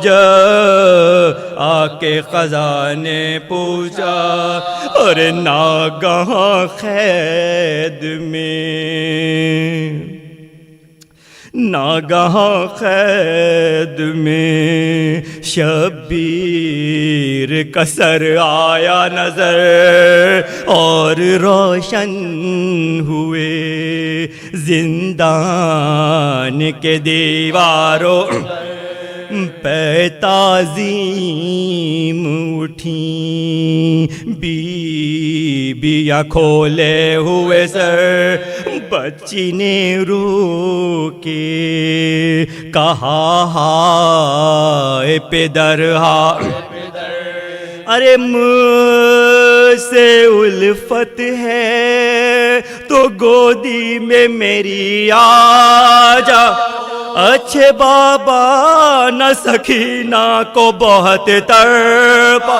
جا آ کے خزاں نے پوچھا اور ناگہاں قید میں ناگہاں قید میں شبیر کا سر آیا نظر اور روشن ہوئے زندان کے دیواروں پہ تعظیم اٹھیں بیبیاں کھولے ہوئے سر بچی نے رو کے کہا ہائے پدر ارے مجھ سے الفت ہے تو گودی میں میری آ جا اچھے بابا نہ سکینہ کو بہت تڑپا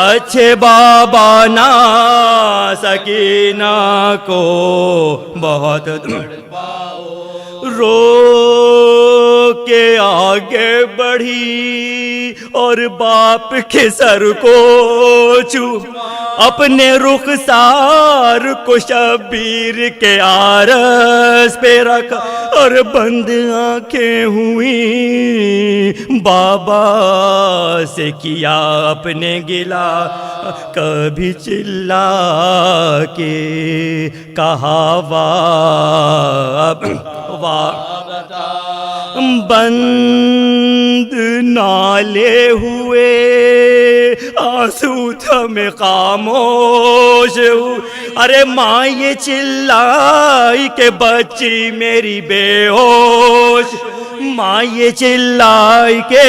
اچھے بابا نہ سکینہ کو بہت تڑپا رو کے آگے بڑھی اور باپ کے سر کو چوم اپنے رخسار کو شبیر کے عارض پہ رکھا اور بند آنکھیں ہوئیں بابا سے کیا اپنے گلا کبھی چلا کے کہا بند نالے ہوئے آنسو تھمے خاموش ارے ماں یہ چلائی کہ بچی میری بے ہوش ماں یہ چلائی کہ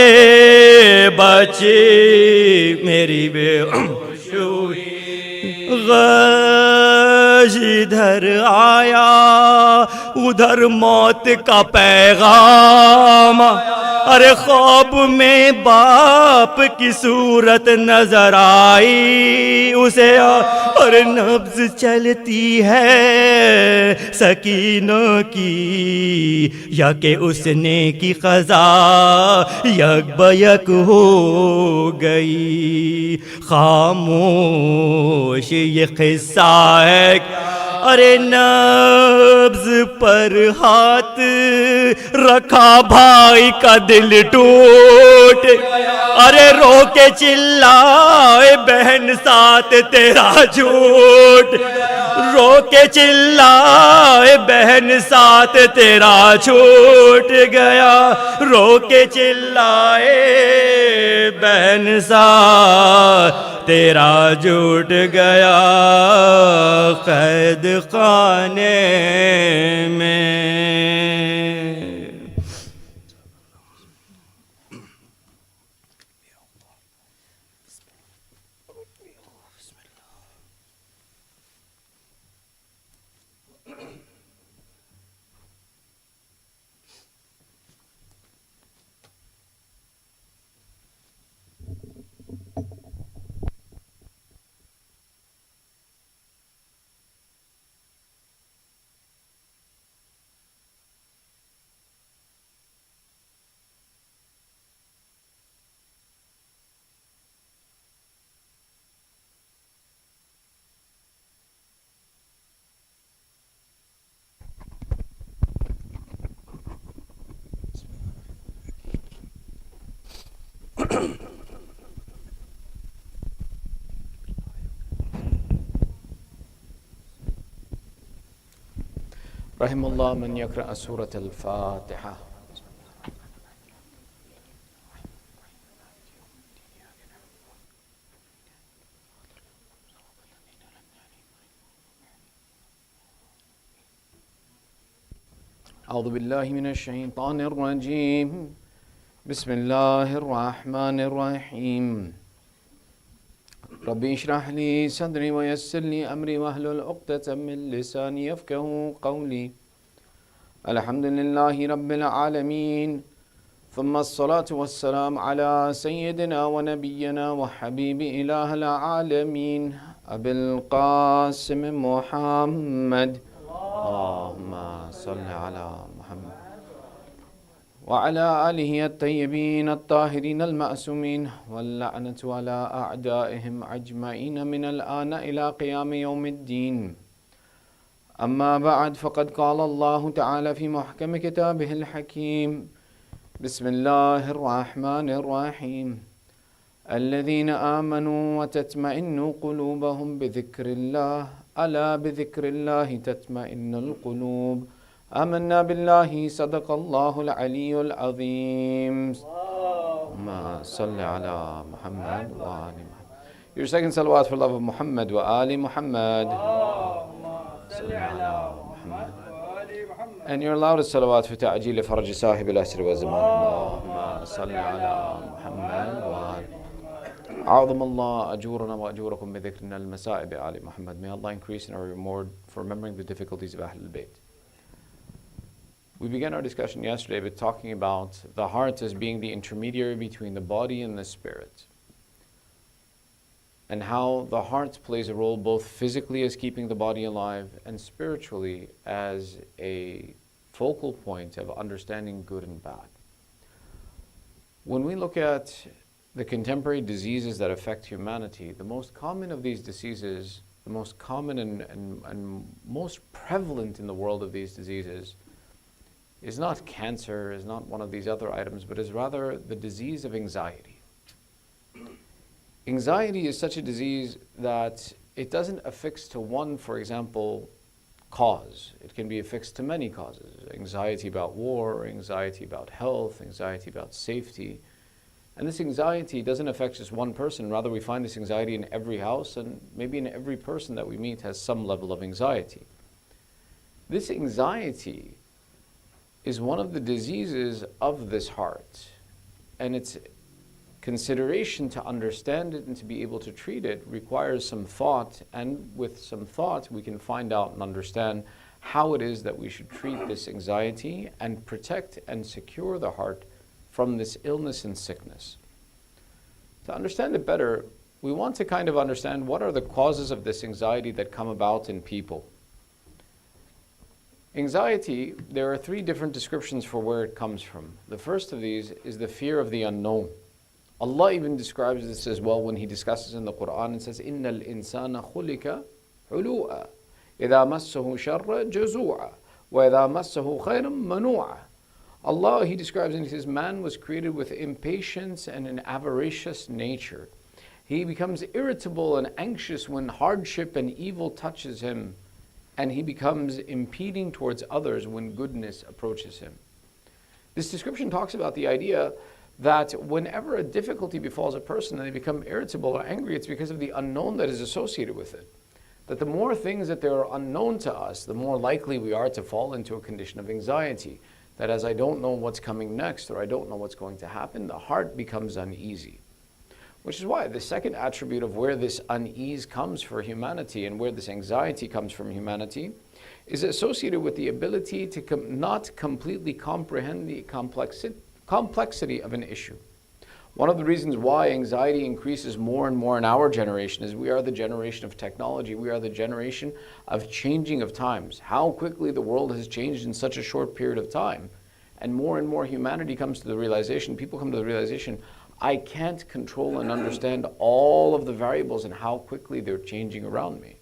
بچی میری بے ہوش ادھر آیا ادھر موت کا پیغام ارے خواب میں باپ کی صورت نظر آئی اسے اور نبض چلتی ہے سکینہ کی یا کہ اس نے کی قضا یک بیک ہو گئی خاموش یہ قصہ ہے ارے نبض پر ہاتھ رکھا بھائی کا دل ٹوٹ ارے رو کے چلائے بہن ساتھ تیرا جھوٹ رو کے چلائے بہن ساتھ تیرا چھوٹ گیا رو کے چلائے بہن ساتھ تیرا جھوٹ گیا قید خانے میں رحم اللہ من یقرأ سورة الفاتحہ. اعوذ باللہ من الشیطان الرجیم. بسم اللہ الرحمن الرحیم. رب اشرح لي صدري ويسر لي أمري واحلل عقدة من لساني يفقهوا قولي. الحمد لله رب العالمين ثم الصلاة والسلام على سيدنا ونبينا وحبيب إله العالمين أبي القاسم محمد. اللهم صل على محمد وعلى آله الطيبين الطاهرين المأسومين واللعنة على أعدائهم أجمعين من الآن إلى قيام يوم الدين. أما بعد، فقد قال الله تعالى في محكم كتابه الحكيم: بسم الله الرحمن الرحيم. الذين آمنوا وتطمئن قلوبهم بذكر الله ألا بذكر الله تطمئن القلوب. آمنا بالله صدق الله العلي العظيم. اللهم صل على محمد وآل محمد. Your second salawat for love of Muhammad wa Ali Muhammad. And your loudest salawat for ta'ajil faraj sahib al-asr wa zaman. Allahumma salli ala Muhammad wa Ali. أعظم الله أجورنا وأجوركم بذكرنا المسائب آل Muhammad. May Allah increase in our reward for remembering the difficulties of Ahlul Bayt. We began our discussion yesterday with talking about the heart as being the intermediary between the body and the spirit, and how the heart plays a role both physically as keeping the body alive and spiritually as a focal point of understanding good and bad. When we look at the contemporary diseases that affect humanity, the most common of these diseases, the most common and most prevalent in the world of these diseases, is not cancer, is not one of these other items, but is rather the disease of anxiety. Anxiety is such a disease that it doesn't affix to one, for example, cause. It can be affixed to many causes. Anxiety about war, anxiety about health, anxiety about safety. And this anxiety doesn't affect just one person. Rather, we find this anxiety in every house, and maybe in every person that we meet has some level of anxiety. This anxiety is one of the diseases of this heart, and its consideration to understand it and to be able to treat it requires some thought, and with some thought we can find out and understand how it is that we should treat this anxiety and protect and secure the heart from this illness and sickness. To understand it better, we want to kind of understand what are the causes of this anxiety that come about in people. Anxiety, there are three different descriptions for where it comes from. The first of these is the fear of the unknown. Allah even describes this as well when He discusses in the Quran and says, إِنَّ الْإِنسَانَ خُلِقَ حُلُوءًا إِذَا مَسَّهُ شَرَّ جَزُوعًا وَإِذَا مَسَّهُ خَيْرًا مَنُوعًا. Allah, He describes and He says, man was created with impatience and an avaricious nature. He becomes irritable and anxious when hardship and evil touches him, and he becomes impeding towards others when goodness approaches him. This description talks about the idea that whenever a difficulty befalls a person and they become irritable or angry, it's because of the unknown that is associated with it. That the more things that are unknown to us, the more likely we are to fall into a condition of anxiety. That as I don't know what's coming next, or I don't know what's going to happen, the heart becomes uneasy. Which is why the second attribute of where this unease comes for humanity and where this anxiety comes from humanity is associated with the ability to not completely comprehend the complexity of an issue. One of the reasons why anxiety increases more and more in our generation is we are the generation of technology. We are the generation of changing of times. How quickly the world has changed in such a short period of time. And more humanity comes to the realization, people come to the realization, I can't control and understand all of the variables and how quickly they're changing around me.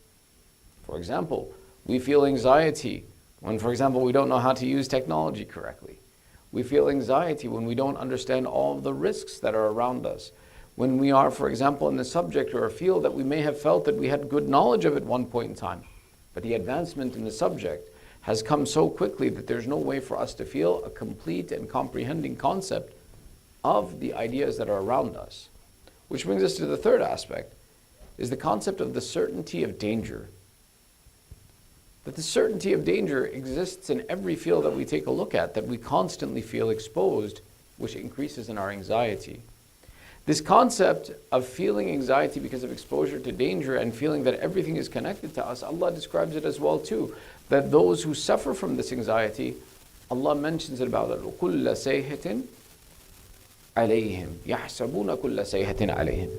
For example, we feel anxiety when, for example, we don't know how to use technology correctly. We feel anxiety when we don't understand all of the risks that are around us. When we are, for example, in the subject or a field that we may have felt that we had good knowledge of at one point in time, but the advancement in the subject has come so quickly that there's no way for us to feel a complete and comprehending concept of the ideas that are around us. Which brings us to the third aspect, is the concept of the certainty of danger. That the certainty of danger exists in every field that we take a look at, that we constantly feel exposed, which increases in our anxiety. This concept of feeling anxiety because of exposure to danger and feeling that everything is connected to us, Allah describes it as well too, that those who suffer from this anxiety, Allah mentions it about it, كُلَّ سَيْحَةٍ عَلَيْهِمْ يَحْسَبُونَ كُلَّ سَيْحَةٍ عَلَيْهِمْ.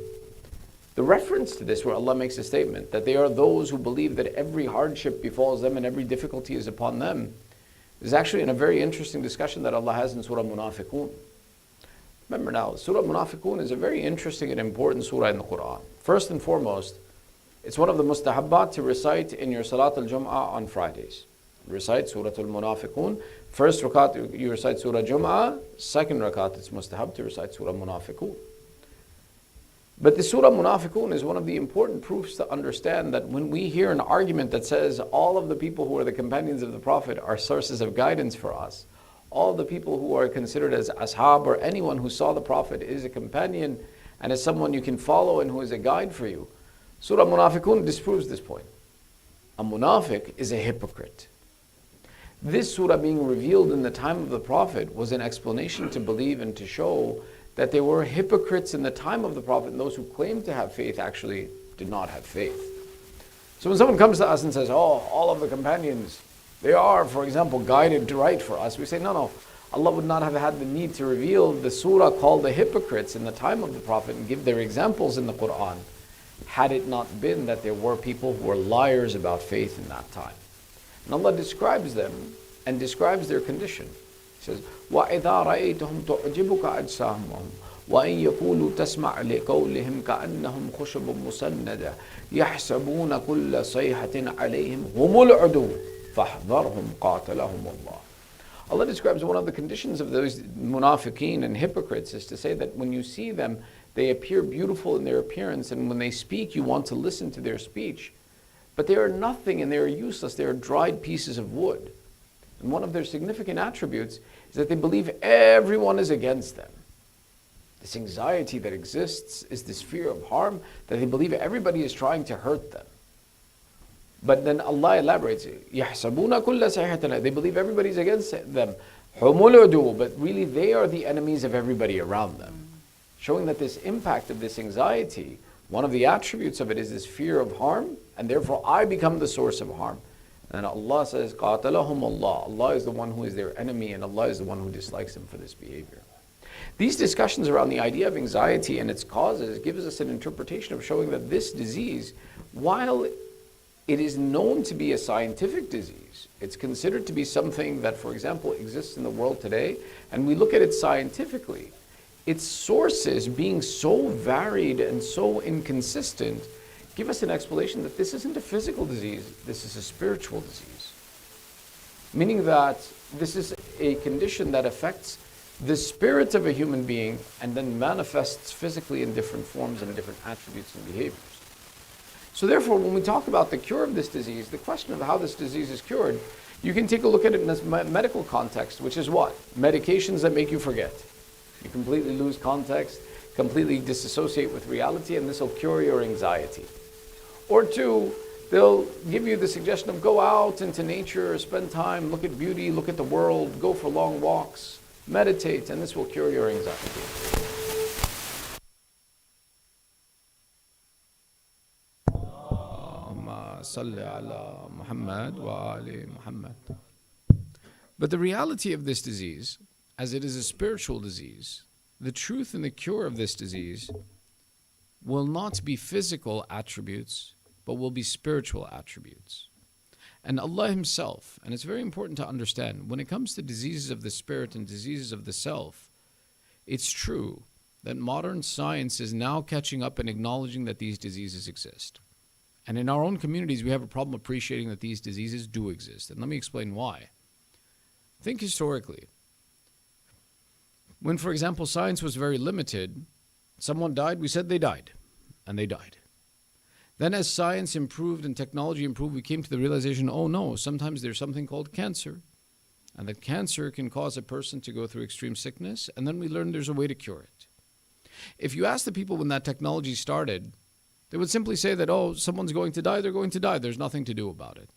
The reference to this where Allah makes a statement that they are those who believe that every hardship befalls them and every difficulty is upon them. is actually in a very interesting discussion that Allah has in Surah Munafiqun. Remember now, Surah Munafiqun is a very interesting and important surah in the Quran. First and foremost, it's one of the mustahabbat to recite in your Salat al-Jum'ah on Fridays. Recite Surah al-Munafiqun. First rakat, you recite Surah Jum'ah. Second rakat, it's mustahab to recite Surah Munafiqun. But the Surah Munafiqun is one of the important proofs to understand that when we hear an argument that says all of the people who are the companions of the Prophet are sources of guidance for us, all the people who are considered as ashab or anyone who saw the Prophet is a companion and is someone you can follow and who is a guide for you, Surah Munafiqun disproves this point. A munafiq is a hypocrite. This surah being revealed in the time of the Prophet was an explanation to believe and to show that there were hypocrites in the time of the Prophet, and those who claimed to have faith actually did not have faith. So when someone comes to us and says, oh, all of the companions, they are, for example, guided right for us, we say, no, Allah would not have had the need to reveal the surah called the hypocrites in the time of the Prophet and give their examples in the Quran, had it not been that there were people who were liars about faith in that time. And Allah describes them and describes their condition. He says, وَإِذَا رَأَيْتَهُمْ تُعْجِبُكَ أَجْسَامُهُم وَإِن يَقُولُوا تَسْمَعْ لِقَوْلِهِمْ كَأَنَّهُم خُشُبٌ مُّسَنَّدَةٌ يَحْسَبُونَ كُلَّ صَيْحَةٍ عَلَيْهِمْ هُمُ الْعُدُوُّ فَاحْذَرْهُمْ قَاتَلَهُمُ اللَّهُ. Allah describes one of the conditions of those munafiqeen and hypocrites is to say that when you see them, they appear beautiful in their appearance, and when they speak, you want to listen to their speech. But they are nothing and they are useless. They are dried pieces of wood. And one of their significant attributes is that they believe everyone is against them. This anxiety that exists is this fear of harm, that they believe everybody is trying to hurt them. But then Allah elaborates, يَحْسَبُونَ كُلَّ سَيْحَةٍ. They believe everybody's against them. هُمُ الْعُدُوُّ. But really they are the enemies of everybody around them. Showing that this impact of this anxiety, one of the attributes of it is this fear of harm, and therefore I become the source of harm. And Allah says, قَاتَلَهُمُ اللَّهُ. Allah is the one who is their enemy, and Allah is the one who dislikes them for this behavior. These discussions around the idea of anxiety and its causes gives us an interpretation of showing that this disease, while it is known to be a scientific disease, it's considered to be something that, for example, exists in the world today, and we look at it scientifically, its sources being so varied and so inconsistent give us an explanation that this isn't a physical disease, this is a spiritual disease. Meaning that this is a condition that affects the spirit of a human being and then manifests physically in different forms and different attributes and behaviors. So therefore, when we talk about the cure of this disease, the question of how this disease is cured, you can take a look at it in a medical context, which is what? Medications that make you forget. You completely lose context, completely disassociate with reality, and this will cure your anxiety. Or two, they'll give you the suggestion of go out into nature, spend time, look at beauty, look at the world, go for long walks, meditate, and this will cure your anxiety. But the reality of this disease, as it is a spiritual disease, the truth and the cure of this disease will not be physical attributes, but will be spiritual attributes. And Allah Himself, and it's very important to understand, when it comes to diseases of the spirit and diseases of the self, it's true that modern science is now catching up and acknowledging that these diseases exist. And in our own communities, we have a problem appreciating that these diseases do exist. And let me explain why. Think historically. When, for example, science was very limited, someone died, we said they died, and they died. Then as science improved and technology improved, we came to the realization, oh no, sometimes there's something called cancer, and that cancer can cause a person to go through extreme sickness, and then we learned there's a way to cure it. If you ask the people when that technology started, they would simply say that, oh, someone's going to die, they're going to die, there's nothing to do about it.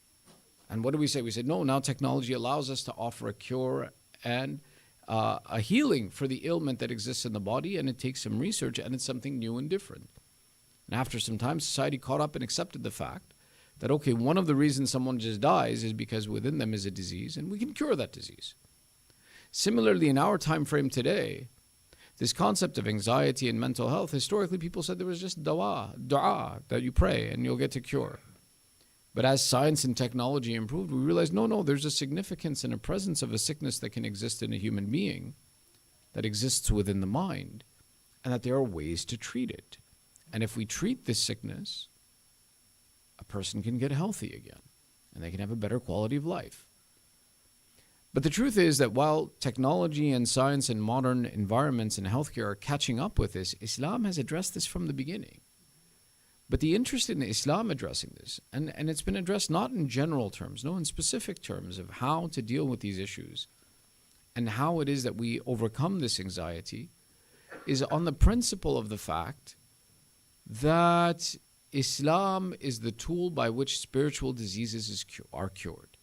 And what do we say? We said, no, now technology allows us to offer a cure and a healing for the ailment that exists in the body, and it takes some research, and it's something new and different. And after some time, society caught up and accepted the fact that, okay, one of the reasons someone just dies is because within them is a disease, and we can cure that disease. Similarly, in our time frame today, this concept of anxiety and mental health, historically people said there was just dua, that you pray and you'll get to cure. But as science and technology improved, we realized, no, there's a significance and a presence of a sickness that can exist in a human being, that exists within the mind, and that there are ways to treat it. And if we treat this sickness, a person can get healthy again, and they can have a better quality of life. But the truth is that while technology and science and modern environments and healthcare are catching up with this, Islam has addressed this from the beginning. But the interest in Islam addressing this, and it's been addressed not in general terms, no, in specific terms of how to deal with these issues and how it is that we overcome this anxiety, is on the principle of the fact that Islam is the tool by which spiritual diseases are cured.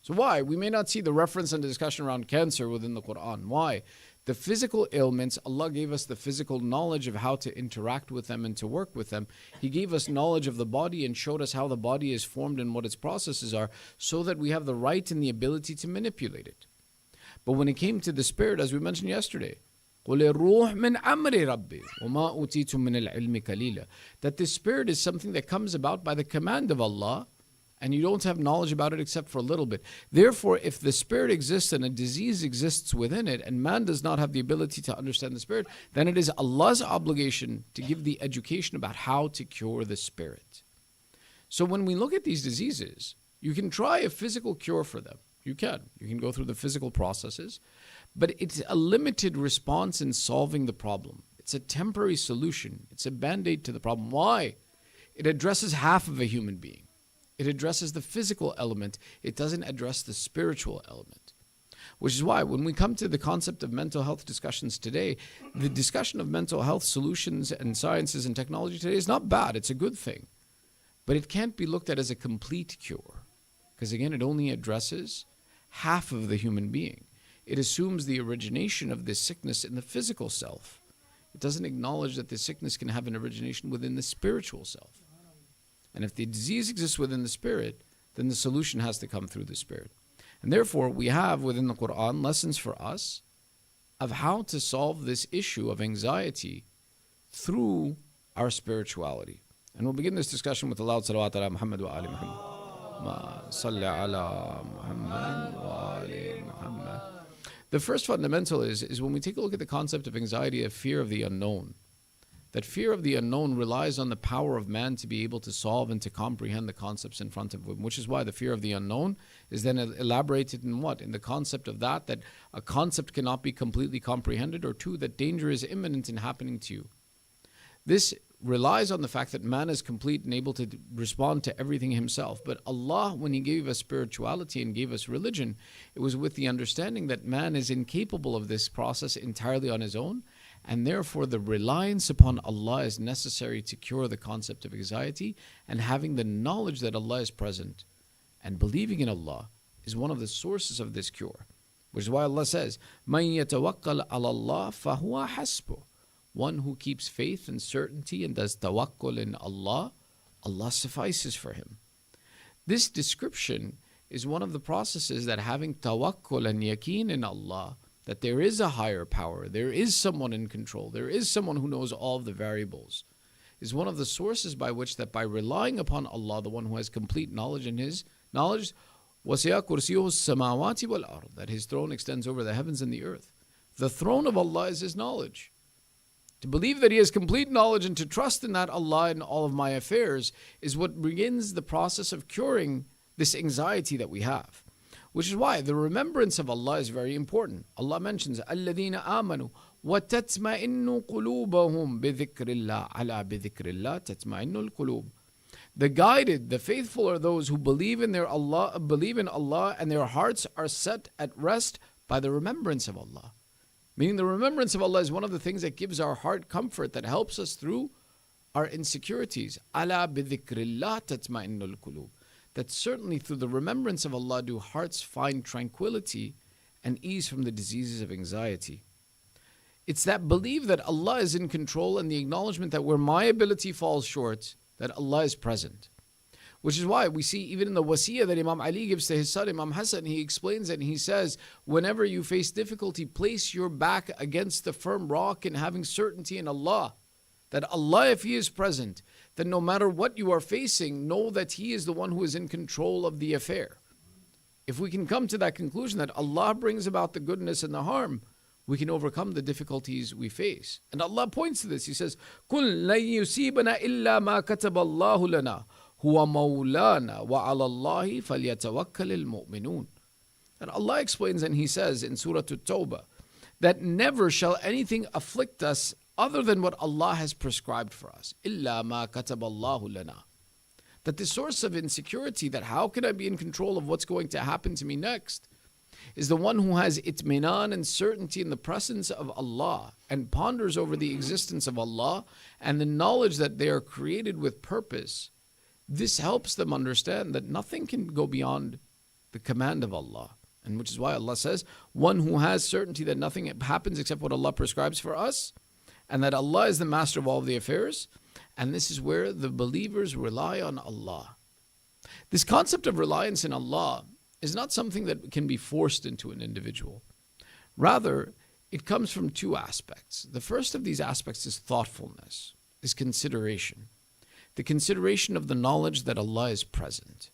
So why? We may not see the reference and the discussion around cancer within the Quran. Why? The physical ailments, Allah gave us the physical knowledge of how to interact with them and to work with them. He gave us knowledge of the body and showed us how the body is formed and what its processes are, so that we have the right and the ability to manipulate it. But when it came to the spirit, as we mentioned yesterday, that the spirit is something that comes about by the command of Allah, and you don't have knowledge about it except for a little bit. Therefore, if the spirit exists and a disease exists within it, and man does not have the ability to understand the spirit, then it is Allah's obligation to give the education about how to cure the spirit. So when we look at these diseases, you can try a physical cure for them. You can go through the physical processes, but it's a limited response in solving the problem. It's a temporary solution. It's a band-aid to the problem. Why? It addresses half of a human being. It addresses the physical element. It doesn't address the spiritual element. Which is why when we come to the concept of mental health discussions today, the discussion of mental health solutions and sciences and technology today is not bad. It's a good thing. But it can't be looked at as a complete cure. Because again, it only addresses half of the human being. It assumes the origination of this sickness in the physical self. It doesn't acknowledge that the sickness can have an origination within the spiritual self. And if the disease exists within the spirit, then the solution has to come through the spirit. And therefore, we have within the Quran lessons for us of how to solve this issue of anxiety through our spirituality. And we'll begin this discussion with the loud salawat ala Muhammad wa ali Muhammad. Ma salli ala Muhammad wa ali Muhammad. The first fundamental is when we take a look at the concept of anxiety, of fear of the unknown. That fear of the unknown relies on the power of man to be able to solve and to comprehend the concepts in front of him, which is why the fear of the unknown is then elaborated in what? In the concept of that a concept cannot be completely comprehended, or two, that danger is imminent in happening to you. This relies on the fact that man is complete and able to respond to everything himself. But Allah, when He gave us spirituality and gave us religion, it was with the understanding that man is incapable of this process entirely on his own, and therefore the reliance upon Allah is necessary to cure the concept of anxiety, and having the knowledge that Allah is present and believing in Allah is one of the sources of this cure. Which is why Allah says, مَن يَتَوَكَّلْ عَلَى اللَّهِ فَهُوَ حَسْبُهُ. One who keeps faith and certainty and does tawakkul in Allah, Allah suffices for him. This description is one of the processes that having tawakkul and yaqeen in Allah, that there is a higher power, there is someone in control, there is someone who knows all of the variables, is one of the sources by which that by relying upon Allah, the one who has complete knowledge in His knowledge, وَسِيَا كُرْسِيُّهُ السَّمَاوَاتِ وَالْأَرْضِ, that His throne extends over the heavens and the earth. The throne of Allah is His knowledge. To believe that He has complete knowledge and to trust in that Allah in all of my affairs is what begins the process of curing this anxiety that we have. Which is why the remembrance of Allah is very important. Allah mentions, الَّذِينَ آمَنُوا وَتَتْمَئِنُّ قُلُوبَهُمْ بِذِكْرِ اللَّهِ عَلَى بِذِكْرِ اللَّهِ تَتْمَئِنُّ الْقُلُوبِ. The guided, the faithful are those who believe in Allah, and their hearts are set at rest by the remembrance of Allah. Meaning the remembrance of Allah is one of the things that gives our heart comfort, that helps us through our insecurities. عَلَى بِذِكْرِ اللَّهِ تَتْمَئِنُّ الْقُلُوبِ. That certainly through the remembrance of Allah do hearts find tranquility and ease from the diseases of anxiety. It's that belief that Allah is in control and the acknowledgement that where my ability falls short, that Allah is present. Which is why we see even in the wasiyah that Imam Ali gives to his son, Imam Hussain, he explains it and he says, whenever you face difficulty, place your back against the firm rock and having certainty in Allah. That Allah, if He is present, then no matter what you are facing, know that He is the one who is in control of the affair. If we can come to that conclusion that Allah brings about the goodness and the harm, we can overcome the difficulties we face. And Allah points to this. He says, قُلْ لَن يُصِيبَنَا إِلَّا مَا كَتَبَ اللَّهُ لَنَا هُوَ مَوْلَانَا وَعَلَى اللَّهِ فَلْيَتَوَكَّلِ الْمُؤْمِنُونَ. And Allah explains, and He says in Surah At-Tawbah, that never shall anything afflict us other than what Allah has prescribed for us. إِلَّا مَا كَتَبَ اللَّهُ لَنَا. That the source of insecurity, that how can I be in control of what's going to happen to me next, is the one who has itminan and certainty in the presence of Allah and ponders over the existence of Allah and the knowledge that they are created with purpose. This helps them understand that nothing can go beyond the command of Allah. And which is why Allah says, one who has certainty that nothing happens except what Allah prescribes for us, and that Allah is the master of all of the affairs. And this is where the believers rely on Allah. This concept of reliance in Allah is not something that can be forced into an individual. Rather, it comes from two aspects. The first of these aspects is thoughtfulness, is consideration. The consideration of the knowledge that Allah is present.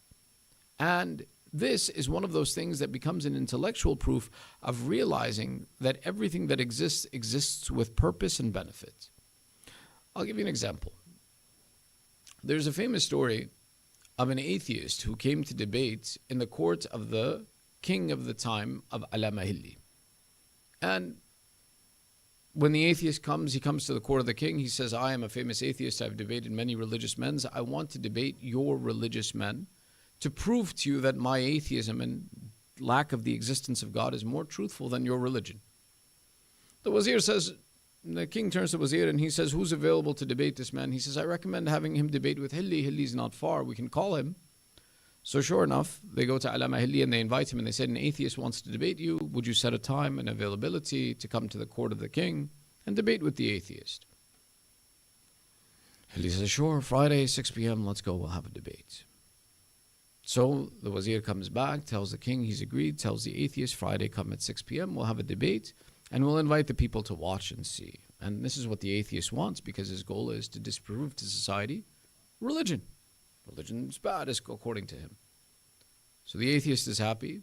And this is one of those things that becomes an intellectual proof of realizing that everything that exists with purpose and benefit. I'll give you an example. There's a famous story of an atheist who came to debate in the court of the king of the time of Al-Mahilli. And when the atheist comes, he comes to the court of the king. He says, I am a famous atheist. I've debated many religious men. I want to debate your religious men to prove to you that my atheism and lack of the existence of God is more truthful than your religion. The wazir says, the king turns to the wazir and he says, who's available to debate this man? He says, I recommend having him debate with Hilli. Hilli's not far. We can call him. So sure enough, they go to Allama Hilli and they invite him and they said, an atheist wants to debate you. Would you set a time and availability to come to the court of the king and debate with the atheist? Hilli says, sure, Friday, 6 p.m., let's go, we'll have a debate. So the wazir comes back, tells the king he's agreed, tells the atheist, Friday come at 6 p.m., we'll have a debate, and we'll invite the people to watch and see. And this is what the atheist wants, because his goal is to disprove to society religion. Religion's bad, according to him. So the atheist is happy.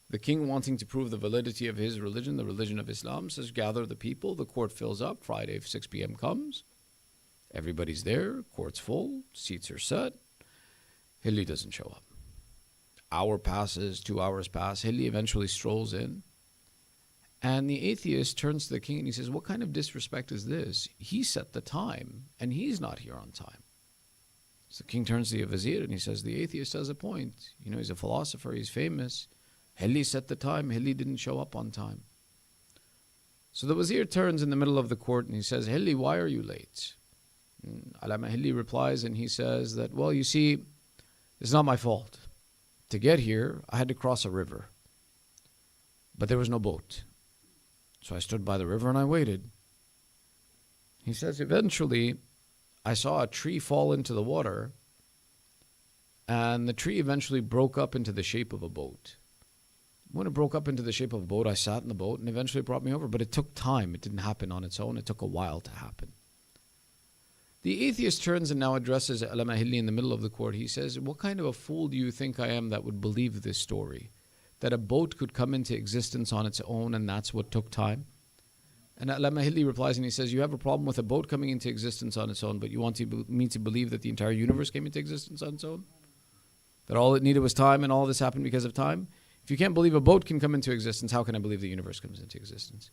The king, wanting to prove the validity of his religion, the religion of Islam, says, gather the people, the court fills up, Friday 6 p.m. comes. Everybody's there, court's full, seats are set. Hilli doesn't show up. Hour passes, 2 hours pass. Hilli eventually strolls in. And the atheist turns to the king and he says, what kind of disrespect is this? He set the time and he's not here on time. So the king turns to the vizier and he says, the atheist has a point. You know, he's a philosopher, he's famous. Hilli set the time, Hilli didn't show up on time. So the vizier turns in the middle of the court and he says, Hilli, why are you late? Allama Hilli replies and he says that, well, you see, it's not my fault. To get here, I had to cross a river. But there was no boat. So I stood by the river and I waited. He says, eventually, I saw a tree fall into the water, and the tree eventually broke up into the shape of a boat. When it broke up into the shape of a boat, I sat in the boat, and eventually it brought me over. But it took time. It didn't happen on its own. It took a while to happen. The atheist turns and now addresses Allama Hilli in the middle of the court. He says, what kind of a fool do you think I am that would believe this story? That a boat could come into existence on its own and that's what took time? And Allama Hilli replies and he says, you have a problem with a boat coming into existence on its own, but you want me to believe that the entire universe came into existence on its own? That all it needed was time and all this happened because of time? If you can't believe a boat can come into existence, how can I believe the universe comes into existence?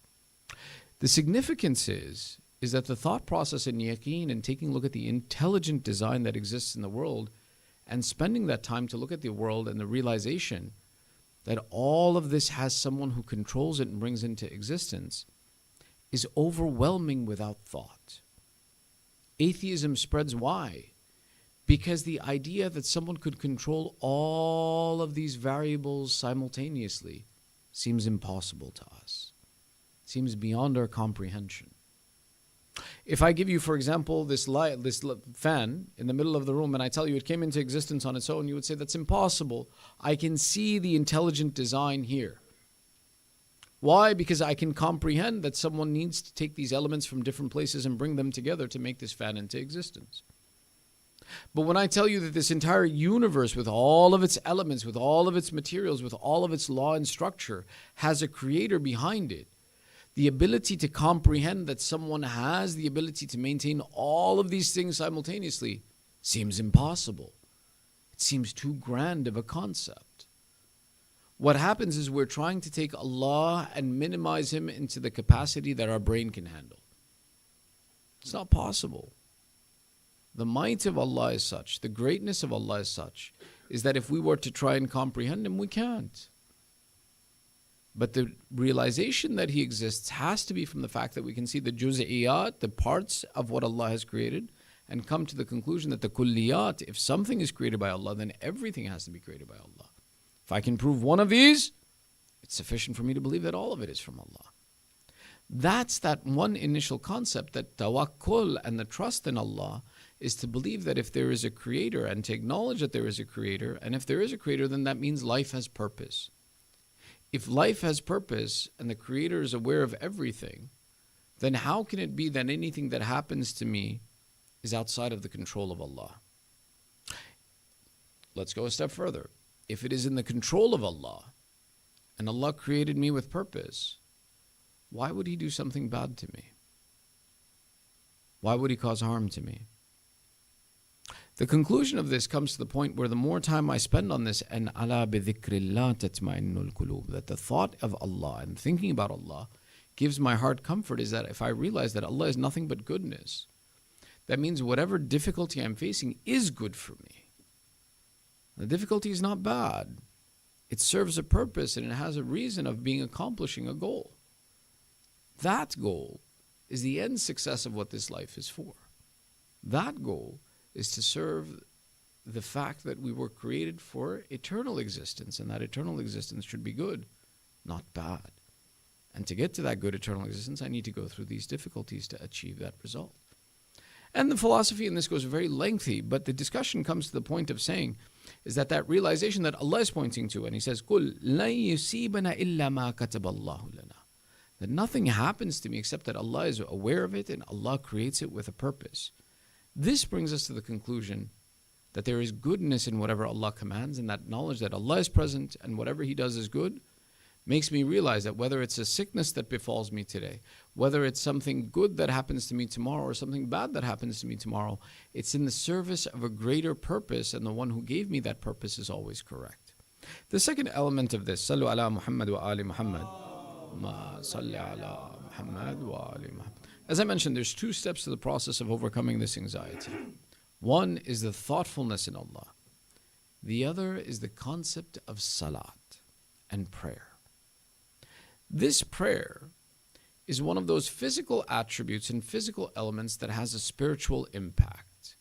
The significance is that the thought process in yaqeen and taking a look at the intelligent design that exists in the world and spending that time to look at the world and the realization that all of this has someone who controls it and brings into existence is overwhelming without thought. Atheism spreads why? Because the idea that someone could control all of these variables simultaneously seems impossible to us. Seems beyond our comprehension. If I give you, for example, this fan in the middle of the room and I tell you it came into existence on its own, you would say that's impossible. I can see the intelligent design here. Why? Because I can comprehend that someone needs to take these elements from different places and bring them together to make this fan into existence. But when I tell you that this entire universe, with all of its elements, with all of its materials, with all of its law and structure, has a creator behind it, the ability to comprehend that someone has the ability to maintain all of these things simultaneously seems impossible. It seems too grand of a concept. What happens is we're trying to take Allah and minimize Him into the capacity that our brain can handle. It's not possible. The might of Allah is such, the greatness of Allah is such, is that if we were to try and comprehend Him, we can't. But the realization that He exists has to be from the fact that we can see the juz'iyat, the parts of what Allah has created, and come to the conclusion that the kulliyat, if something is created by Allah, then everything has to be created by Allah. If I can prove one of these, it's sufficient for me to believe that all of it is from Allah. That's that one initial concept, that tawakkul and the trust in Allah is to believe that if there is a creator and to acknowledge that there is a creator, and if there is a creator, then that means life has purpose. If life has purpose and the creator is aware of everything, then how can it be that anything that happens to me is outside of the control of Allah? Let's go a step further. If it is in the control of Allah, and Allah created me with purpose, why would He do something bad to me? Why would He cause harm to me? The conclusion of this comes to the point where the more time I spend on this, and ala bi dhikrillah tatma'innul qulub, that the thought of Allah and thinking about Allah gives my heart comfort, is that if I realize that Allah is nothing but goodness, that means whatever difficulty I'm facing is good for me. The difficulty is not bad. It serves a purpose and it has a reason of accomplishing a goal. That goal is the end success of what this life is for. That goal is to serve the fact that we were created for eternal existence, and that eternal existence should be good, not bad. And to get to that good eternal existence, I need to go through these difficulties to achieve that result. And the philosophy in this goes very lengthy, but the discussion comes to the point of saying is that realization that Allah is pointing to, and He says, "Qul لَن يُصِيبَنَا إِلَّا مَا كَتَبَ اللَّهُ لَنَا." That nothing happens to me except that Allah is aware of it and Allah creates it with a purpose. This brings us to the conclusion that there is goodness in whatever Allah commands, and that knowledge that Allah is present and whatever He does is good makes me realize that whether it's a sickness that befalls me today, whether it's something good that happens to me tomorrow or something bad that happens to me tomorrow, it's in the service of a greater purpose, and the one who gave me that purpose is always correct. The second element of this, Sallu ala Muhammad wa ali Muhammad. Ma salli ala Muhammad wa ali Muhammad. As I mentioned, there's two steps to the process of overcoming this anxiety. One is the thoughtfulness in Allah. The other is the concept of salat and prayer. This prayer is one of those physical attributes and physical elements that has a spiritual impact.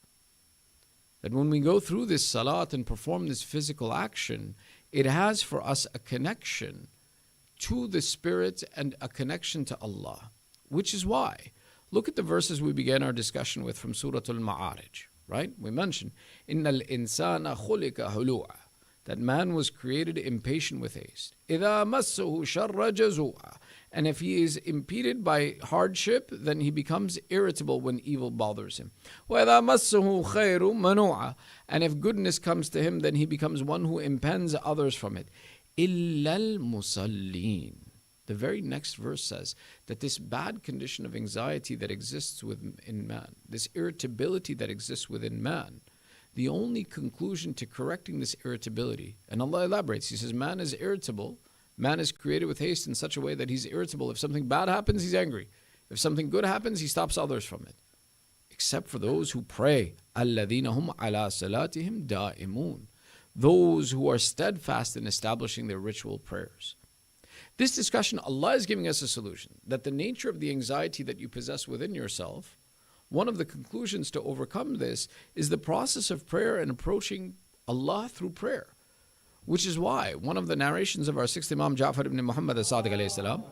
That when we go through this salat and perform this physical action, it has for us a connection to the spirit and a connection to Allah. Which is why, look at the verses we began our discussion with from Surah Al-Ma'arij, right? We mentioned, إِنَّ الْإِنسَانَ خُلِقَ هُلُوعًا, that man was created impatient with haste. إِذَا مَسَّهُ شَرَّ جَزُوعًا, and if he is impeded by hardship, then he becomes irritable when evil bothers him. وَإِذَا مَسَّهُ خَيْرٌ مَنُوعًا, and if goodness comes to him, then he becomes one who impends others from it. إِلَّا الْمُصَلِّينَ. The very next verse says that this bad condition of anxiety that exists within man, this irritability that exists within man, the only conclusion to correcting this irritability, and Allah elaborates, He says, man is irritable, man is created with haste in such a way that he's irritable. If something bad happens, he's angry. If something good happens, he stops others from it. Except for those who pray, الَّذِينَ هُمْ عَلَى صَلَاتِهِمْ دَائِمُونَ, those who are steadfast in establishing their ritual prayers. This discussion, Allah is giving us a solution, that the nature of the anxiety that you possess within yourself, one of the conclusions to overcome this is the process of prayer and approaching Allah through prayer. Which is why one of the narrations of our sixth Imam Ja'far ibn Muhammad as-Sadiq alayhi salam,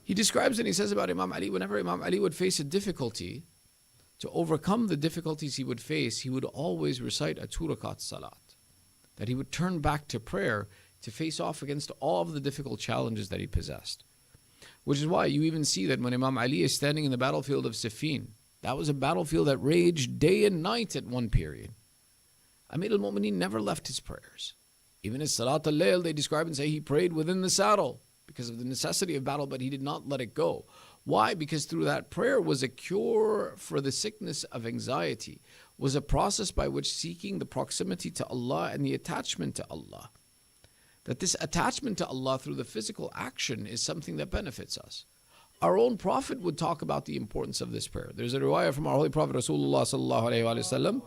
he describes and he says about Imam Ali, whenever Imam Ali would face a difficulty, to overcome the difficulties he would face, he would always recite a 2 rakat salat. That he would turn back to prayer to face off against all of the difficult challenges that he possessed. Which is why you even see that when Imam Ali is standing in the battlefield of Siffin, That was a battlefield that raged day and night at one period. Amir al-Mu'mineen never left his prayers. Even his Salat al-Layl, they describe and say he prayed within the saddle because of the necessity of battle, but he did not let it go. Why? Because through that prayer was a cure for the sickness of anxiety, was a process by which seeking the proximity to Allah and the attachment to Allah. That this attachment to Allah through the physical action is something that benefits us. Our own Prophet would talk about the importance of this prayer. There's a riwayah from our Holy Prophet Rasulullah sallallahu alayhi wa sallam.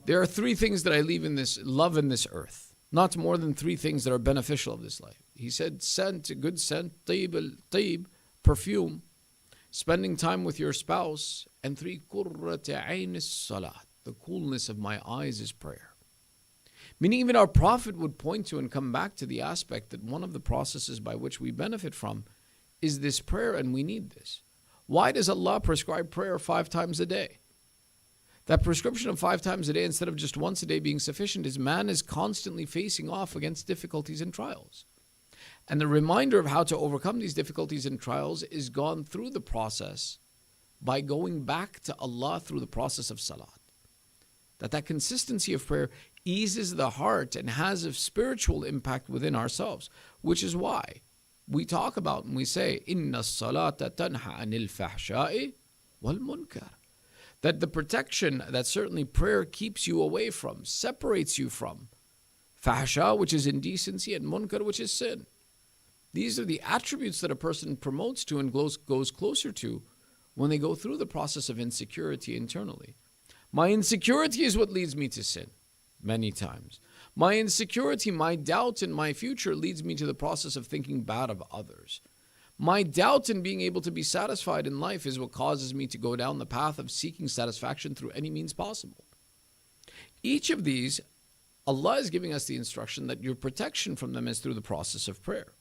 There are three things that I love in this earth. Not more than three things that are beneficial of this life. He said scent, good scent, tayyib, perfume, spending time with your spouse, and three, qurrat ayn as-salat, the coolness of my eyes is prayer. Meaning even our Prophet would point to and come back to the aspect that one of the processes by which we benefit from is this prayer, and we need this. Why does Allah prescribe prayer 5 times a day? That prescription of 5 times a day instead of just once a day being sufficient is man is constantly facing off against difficulties and trials. And the reminder of how to overcome these difficulties and trials is gone through the process by going back to Allah through the process of salat. That consistency of prayer eases the heart and has a spiritual impact within ourselves, which is why we talk about and we say, Inna salata tanha anil fahsha'i wal munkar. That the protection that certainly prayer keeps you away from, separates you from fahsha, which is indecency, and munkar, which is sin. These are the attributes that a person promotes to and goes closer to when they go through the process of insecurity internally. My insecurity is what leads me to sin many times. My insecurity, my doubt in my future leads me to the process of thinking bad of others. My doubt in being able to be satisfied in life is what causes me to go down the path of seeking satisfaction through any means possible. Each of these, Allah is giving us the instruction that your protection from them is through the process of prayer.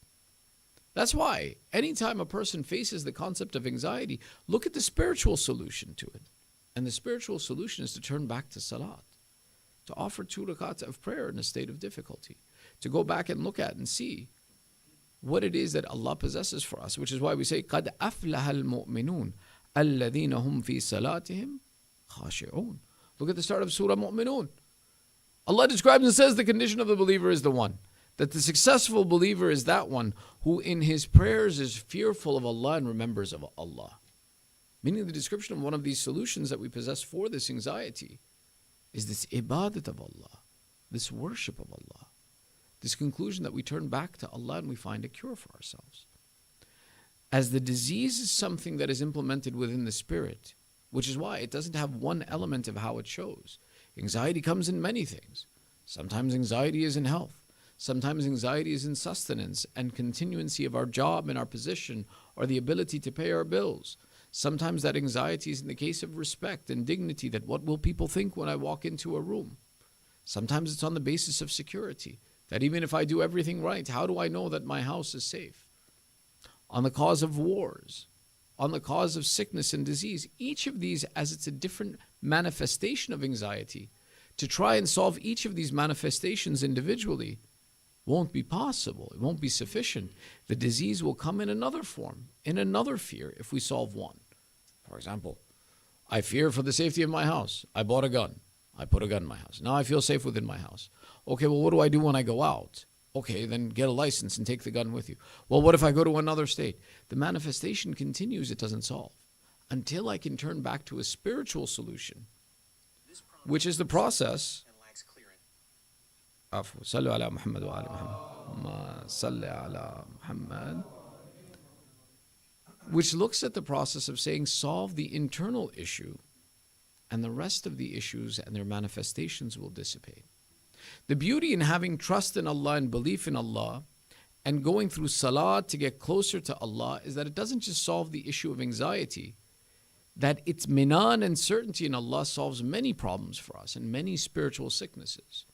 That's why anytime a person faces the concept of anxiety, look at the spiritual solution to it. And the spiritual solution is to turn back to salat, to offer 2 rakats of prayer in a state of difficulty, to go back and look at and see what it is that Allah possesses for us, which is why we say, قَدْ أَفْلَهَ الْمُؤْمِنُونَ الَّذِينَ هُمْ فِي صَلَاتِهِمْ خَاشِعُونَ. Look at the start of Surah Mu'minun. Allah describes and says the condition of the believer is the one, that the successful believer is that one who in his prayers is fearful of Allah and remembers of Allah. Meaning the description of one of these solutions that we possess for this anxiety is this ibadat of Allah, this worship of Allah, this conclusion that we turn back to Allah and we find a cure for ourselves. As the disease is something that is implemented within the spirit, which is why it doesn't have one element of how it shows. Anxiety comes in many things. Sometimes anxiety is in health. Sometimes anxiety is in sustenance and continuancy of our job and our position or the ability to pay our bills. Sometimes that anxiety is in the case of respect and dignity, that what will people think when I walk into a room? Sometimes it's on the basis of security, that even if I do everything right, how do I know that my house is safe? On the cause of wars, on the cause of sickness and disease, each of these, as it's a different manifestation of anxiety, to try and solve each of these manifestations individually won't be possible. It won't be sufficient. The disease will come in another form, in another fear if we solve one. For example, I fear for the safety of my house. I bought a gun. I put a gun in my house. Now I feel safe within my house. Okay, well, what do I do when I go out? Okay, then get a license and take the gun with you. Well, what if I go to another state? The manifestation continues, it doesn't solve. Until I can turn back to a spiritual solution, which is the process. Sallu ala Muhammad wa ala Muhammad. Salli ala Muhammad. Which looks at the process of saying solve the internal issue and the rest of the issues and their manifestations will dissipate. The beauty in having trust in Allah and belief in Allah and going through salat to get closer to Allah is that it doesn't just solve the issue of anxiety, that its minan and certainty in Allah solves many problems for us and many spiritual sicknesses.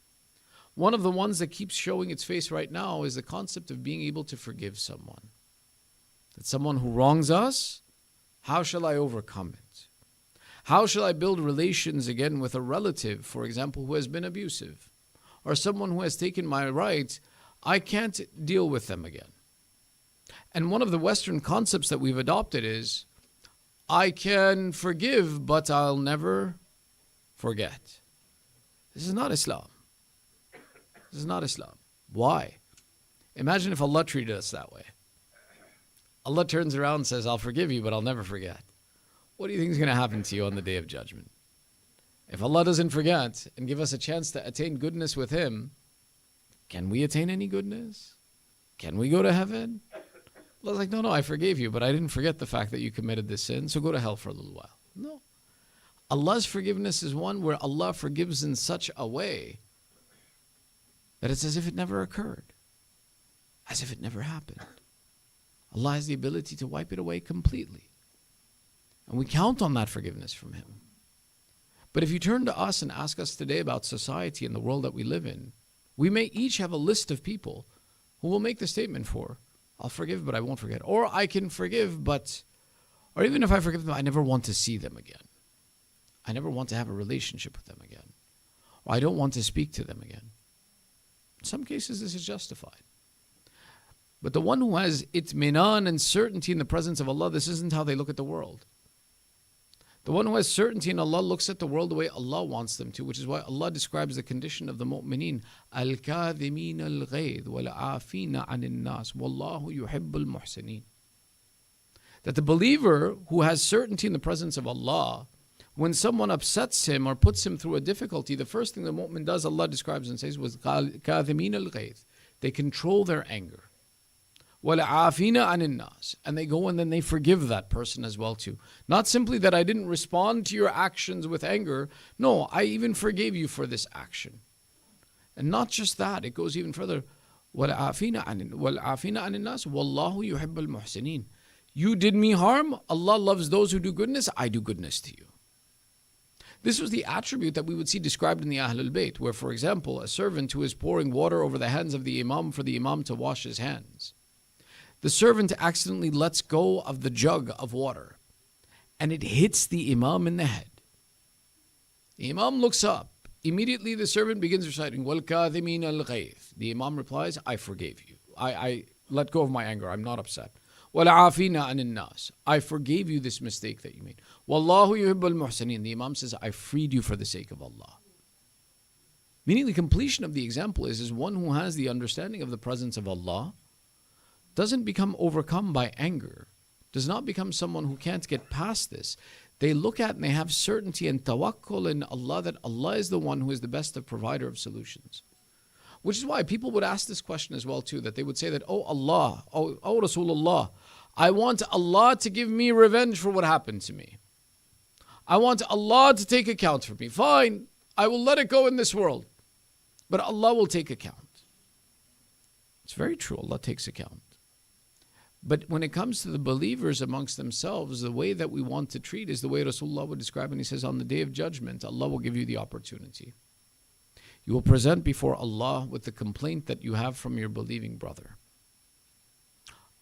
One of the ones that keeps showing its face right now is the concept of being able to forgive someone. That someone who wrongs us, how shall I overcome it? How shall I build relations again with a relative, for example, who has been abusive? Or someone who has taken my rights, I can't deal with them again. And one of the Western concepts that we've adopted is, I can forgive, but I'll never forget. This is not Islam. This is not Islam. Why? Imagine if Allah treated us that way. Allah turns around and says, I'll forgive you, but I'll never forget. What do you think is going to happen to you on the Day of Judgment? If Allah doesn't forget and give us a chance to attain goodness with Him, can we attain any goodness? Can we go to heaven? Allah's like, no, I forgave you, but I didn't forget the fact that you committed this sin, so go to hell for a little while. No. Allah's forgiveness is one where Allah forgives in such a way that it's as if it never occurred, as if it never happened. Allah has the ability to wipe it away completely. And we count on that forgiveness from Him. But if you turn to us and ask us today about society and the world that we live in, we may each have a list of people who will make the statement for, I'll forgive, but I won't forget. Or I can forgive, but, or even if I forgive them, I never want to see them again. I never want to have a relationship with them again. Or I don't want to speak to them again. In some cases, this is justified. But the one who has itminan and certainty in the presence of Allah, this isn't how they look at the world. The one who has certainty in Allah looks at the world the way Allah wants them to, which is why Allah describes the condition of the mu'mineen. Al-kadhimin al-ghayth wal-afina anin nas wallahu yuhibbul muhsinin. That the believer who has certainty in the presence of Allah, when someone upsets him or puts him through a difficulty, the first thing the mu'min does, Allah describes and says, was kadhimin al-ghayth. They control their anger. وَالْعَافِينَ عَنِ النَّاسِ. And they go and then they forgive that person as well too. Not simply that I didn't respond to your actions with anger. No, I even forgave you for this action. And not just that, it goes even further. وَالْعَافِينَ عَنِ النَّاسِ وَاللَّهُ يُحِبُّ الْمُحْسِنِينَ. You did me harm, Allah loves those who do goodness, I do goodness to you. This was the attribute that we would see described in the Ahlul Bayt, where, for example, a servant who is pouring water over the hands of the Imam for the Imam to wash his hands. The servant accidentally lets go of the jug of water, and it hits the Imam in the head. The Imam looks up. Immediately the servant begins reciting, وَالْكَاذِمِينَ الْغَيْثِ. The Imam replies, I forgave you. I let go of my anger. I'm not upset. وَالْعَافِينَ عَنِ النَّاسِ. I forgave you this mistake that you made. وَاللَّهُ يُحِبُّ الْمُحْسِنِينَ. The Imam says, I freed you for the sake of Allah. Meaning the completion of the example is one who has the understanding of the presence of Allah, doesn't become overcome by anger, does not become someone who can't get past this. They look at and they have certainty and tawakkul in Allah that Allah is the one who is the best of provider of solutions. Which is why people would ask this question as well too, that they would say that, oh Allah, oh Rasulullah, I want Allah to give me revenge for what happened to me. I want Allah to take account for me. Fine, I will let it go in this world, but Allah will take account. It's very true, Allah takes account. But when it comes to the believers amongst themselves, the way that we want to treat is the way Rasulullah would describe, and he says, on the Day of Judgment, Allah will give you the opportunity. You will present before Allah with the complaint that you have from your believing brother.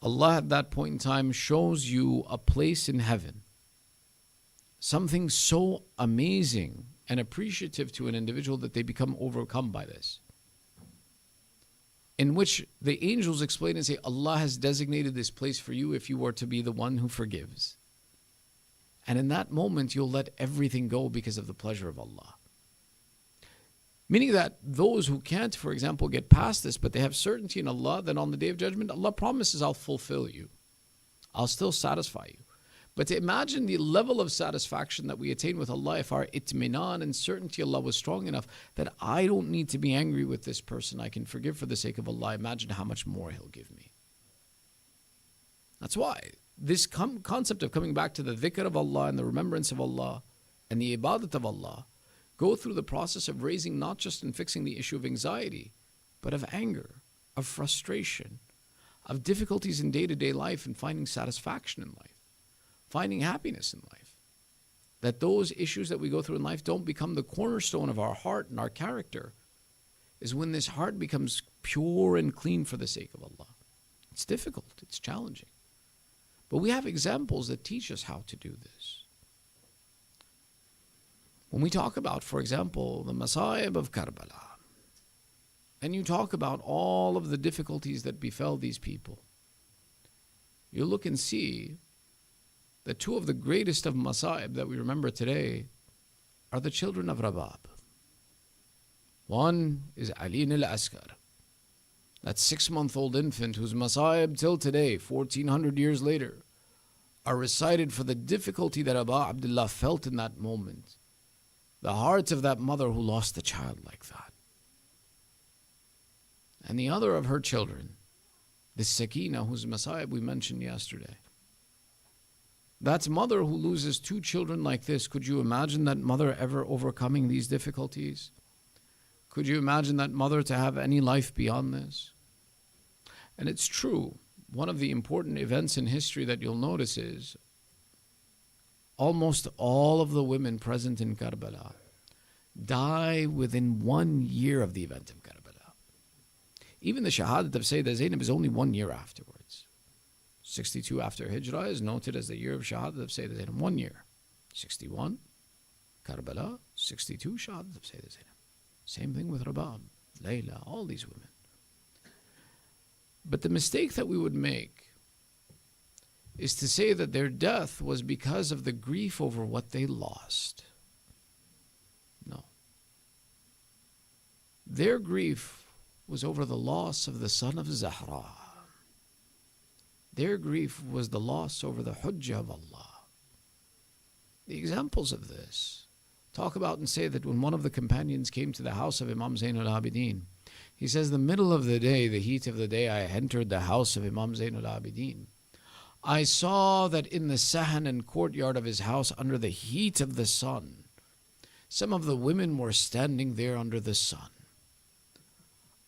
Allah at that point in time shows you a place in heaven, something so amazing and appreciative to an individual that they become overcome by this, in which the angels explain and say, Allah has designated this place for you if you were to be the one who forgives. And in that moment, you'll let everything go because of the pleasure of Allah. Meaning that those who can't, for example, get past this, but they have certainty in Allah, then on the Day of Judgment, Allah promises, I'll fulfill you. I'll still satisfy you. But to imagine the level of satisfaction that we attain with Allah, if our itminan and certainty Allah was strong enough that I don't need to be angry with this person, I can forgive for the sake of Allah, imagine how much more He'll give me. That's why this concept of coming back to the dhikr of Allah and the remembrance of Allah and the ibadat of Allah go through the process of raising not just and fixing the issue of anxiety, but of anger, of frustration, of difficulties in day-to-day life and finding satisfaction in life, finding happiness in life. That those issues that we go through in life don't become the cornerstone of our heart and our character, is when this heart becomes pure and clean for the sake of Allah. It's difficult, it's challenging. But we have examples that teach us how to do this. When we talk about, for example, the Masa'ib of Karbala, and you talk about all of the difficulties that befell these people, you look and see that two of the greatest of masa'ib that we remember today are the children of Rabab. One is Ali al-Askar, that 6-month-old infant whose masa'ib till today, 1400 years later, are recited for the difficulty that Abu Abdullah felt in that moment. The heart of that mother who lost a child like that. And the other of her children, this Sakina, whose masa'ib we mentioned yesterday. That mother who loses 2 children like this, could you imagine that mother ever overcoming these difficulties? Could you imagine that mother to have any life beyond this? And it's true. One of the important events in history that you'll notice is almost all of the women present in Karbala die within 1 year of the event of Karbala. Even the Shahadat of Sayyidah Zainab is only 1 year afterwards. 62 after Hijrah is noted as the year of Shahadat of Sayyidah Zainab. 1 year. 61, Karbala. 62, Shahadat of Sayyidah Zainab. Same thing with Rabab, Layla, all these women. But the mistake that we would make is to say that their death was because of the grief over what they lost. No. Their grief was over the loss of the son of Zahra. Their grief was the loss over the Hujjah of Allah. The examples of this talk about and say that when one of the companions came to the house of Imam Zain al-Abidin, he says, the middle of the day, the heat of the day, I entered the house of Imam Zain al-Abidin. I saw that in the sahan and courtyard of his house, under the heat of the sun, some of the women were standing there under the sun.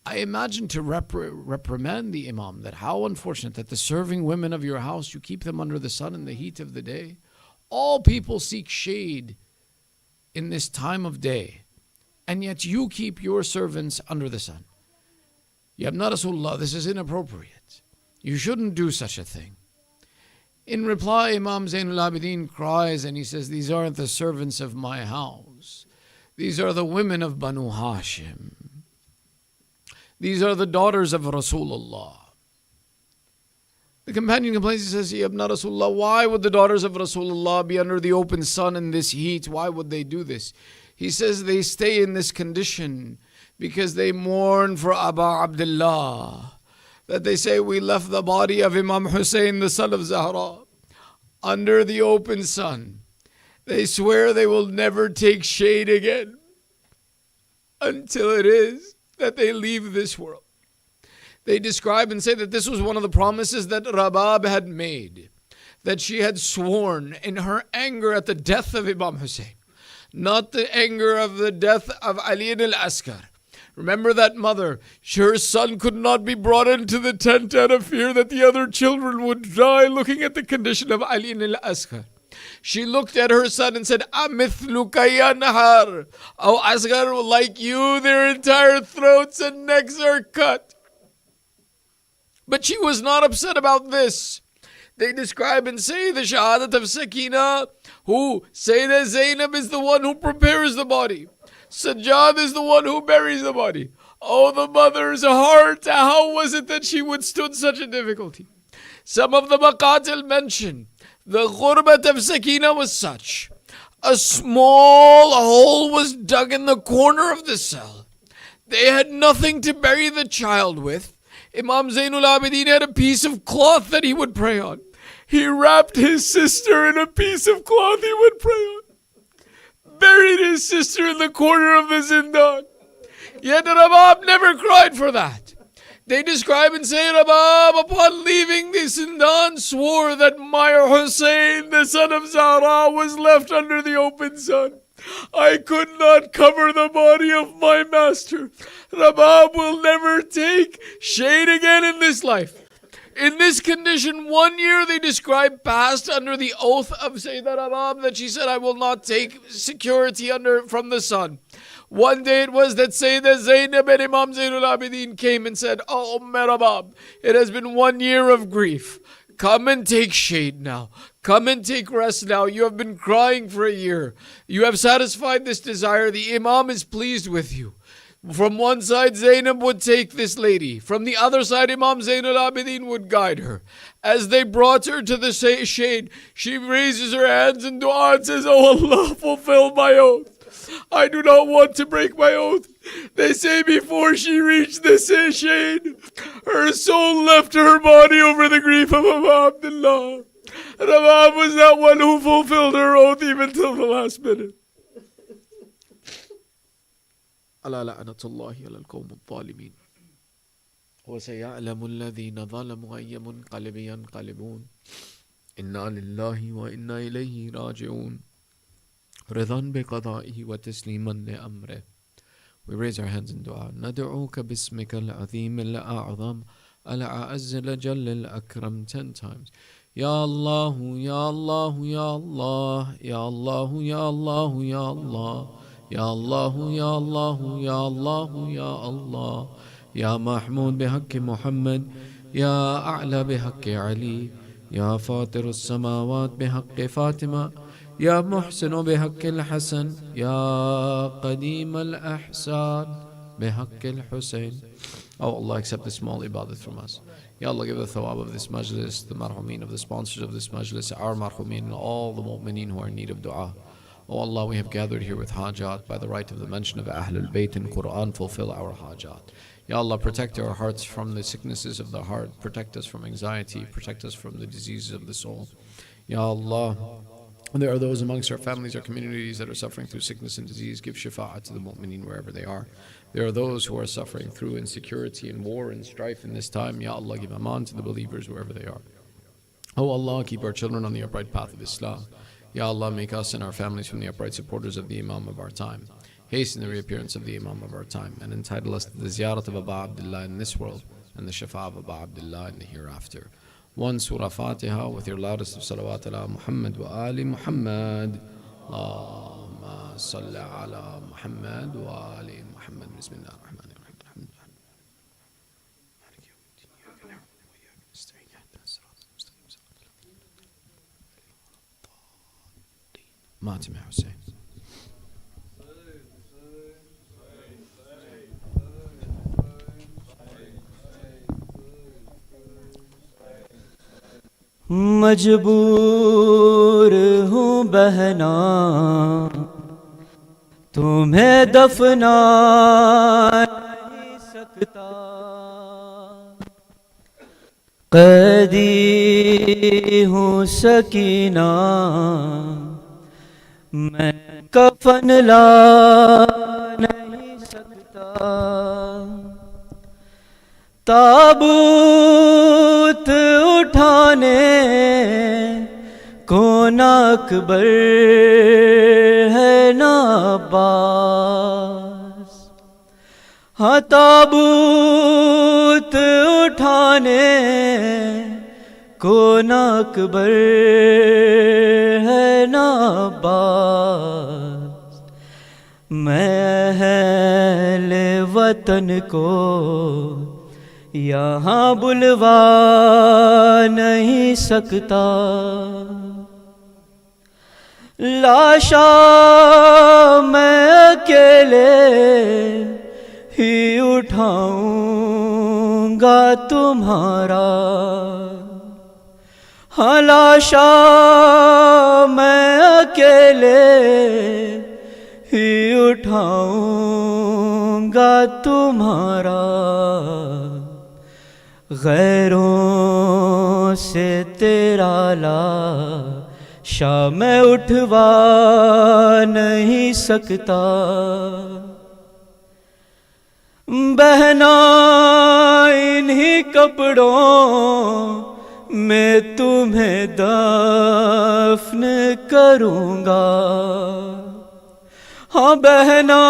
I imagine to reprimand the Imam that how unfortunate that the serving women of your house, you keep them under the sun in the heat of the day. All people seek shade in this time of day, and yet you keep your servants under the sun. Yabna Rasulullah, this is inappropriate. You shouldn't do such a thing. In reply, Imam Zain al-Abidin cries and he says, these aren't the servants of my house. These are the women of Banu Hashim. These are the daughters of Rasulullah. The companion complains, he says, Yabna Rasulullah, why would the daughters of Rasulullah be under the open sun in this heat? Why would they do this? He says they stay in this condition because they mourn for Abu Abdullah. That they say, we left the body of Imam Hussain, the son of Zahra, under the open sun. They swear they will never take shade again until it is that they leave this world. They describe and say that this was one of the promises that Rabab had made, that she had sworn in her anger at the death of Imam Hussain, not the anger of the death of Ali al-Askar. Remember that mother, her son could not be brought into the tent out of fear that the other children would die, looking at the condition of Ali al-Askar. She looked at her son and said, Amithluka ya Nahar. Oh, Asghar, like you, their entire throats and necks are cut. But she was not upset about this. They describe and say the Shahadat of Sakina, who Sayyidah Zainab is the one who prepares the body. Sajjad is the one who buries the body. Oh, the mother's heart, how was it that she withstood such a difficulty? Some of the Maqatil mention the ghurbat of Sakina was such. A small hole was dug in the corner of the cell. They had nothing to bury the child with. Imam Zainul Abidin had a piece of cloth that he would pray on. He wrapped his sister in a piece of cloth he would pray on. Buried his sister in the corner of the Zindan. Yet Rabab never cried for that. They describe and say Rabab, upon leaving the Zindan, swore that my Hussain, the son of Zahra, was left under the open sun. I could not cover the body of my master. Rabab will never take shade again in this life. In this condition, 1 year they describe passed under the oath of Sayyidah Rabab that she said, I will not take security from the sun. One day it was that Sayyidah Zainab and Imam Zainul Abidin came and said, Oh, Rabab, it has been 1 year of grief. Come and take shade now. Come and take rest now. You have been crying for a year. You have satisfied this desire. The Imam is pleased with you. From one side, Zainab would take this lady. From the other side, Imam Zain al-Abidin would guide her. As they brought her to the shade, she raises her hands in dua and says, "Oh Allah, fulfill my oath. I do not want to break my oath." They say before she reached the shade, her soul left her body over the grief of Abu Abdullah. And Abu was that one who fulfilled her oath even till the last minute. ألا لعنة الله على القوم الظالمين وسيعلم الذين ظلموا أي منقلب ينقلبون إنا لله وإنا إليه راجعون رضا بقضائه وتسليما لأمره. We raise our hands in dua. ندعوك باسمك العظيم الأعظم الأعز الأجل الأكرم 10 times. يا الله يا الله يا الله يا الله يا الله يا الله يا الله يا الله يا الله يا الله يا محمود بحق محمد يا أعلى بحق علي يا فاطر السماوات بحق فاطمة يا محسن بحق الحسن يا قديم الأحسان بحق الحسين. Oh Allah, accept this small ibadat from us. Ya Allah, give the thawab of this majlis, the marhumin of the sponsors of this majlis, our marhumin, and all the mu'mineen who are in need of dua. Oh Allah, we have gathered here with hajat by the right of the mention of Ahlul Bayt in Quran. Fulfill our hajat. Ya Allah, protect our hearts from the sicknesses of the heart. Protect us from anxiety. Protect us from the diseases of the soul. Ya Allah, there are those amongst our families, our communities that are suffering through sickness and disease. Give shifa'at to the mu'mineen wherever they are. There are those who are suffering through insecurity and war and strife in this time. Ya Allah, give aman to the believers wherever they are. Oh Allah, keep our children on the upright path of Islam. Ya Allah, make us and our families from the upright supporters of the Imam of our time. Hasten the reappearance of the Imam of our time and entitle us to the ziyarat of Abu Abdullah in this world and the shafa of Abu Abdullah in the hereafter. One Surah Fatiha with your loudest of salawat ala Muhammad wa ali Muhammad. Allahumma salli ala Muhammad wa ali Muhammad. Bismillah ar-Rahman ar-Rahim. Matim Hussain. مجبور ہوں بہنا تمہیں دفنا نہیں سکتا قیدی ہوں سکینہ میں کفن لا نہیں سکتا تابوت اٹھانے کو نہ اکبر ہے نہ عباس ہاں تابوت اٹھانے کو نہ اکبر ہے نہ عباس میں اہل وطن کو یہاں بلوا نہیں سکتا لاشا میں اکیلے ہی اٹھاؤں گا تمہارا ہاں لاشا میں اکیلے ہی اٹھاؤں گا تمہارا غیروں سے تیرا لاشا میں اٹھوا نہیں سکتا بہنا انہی کپڑوں میں تمہیں دفن کروں گا ہاں بہنا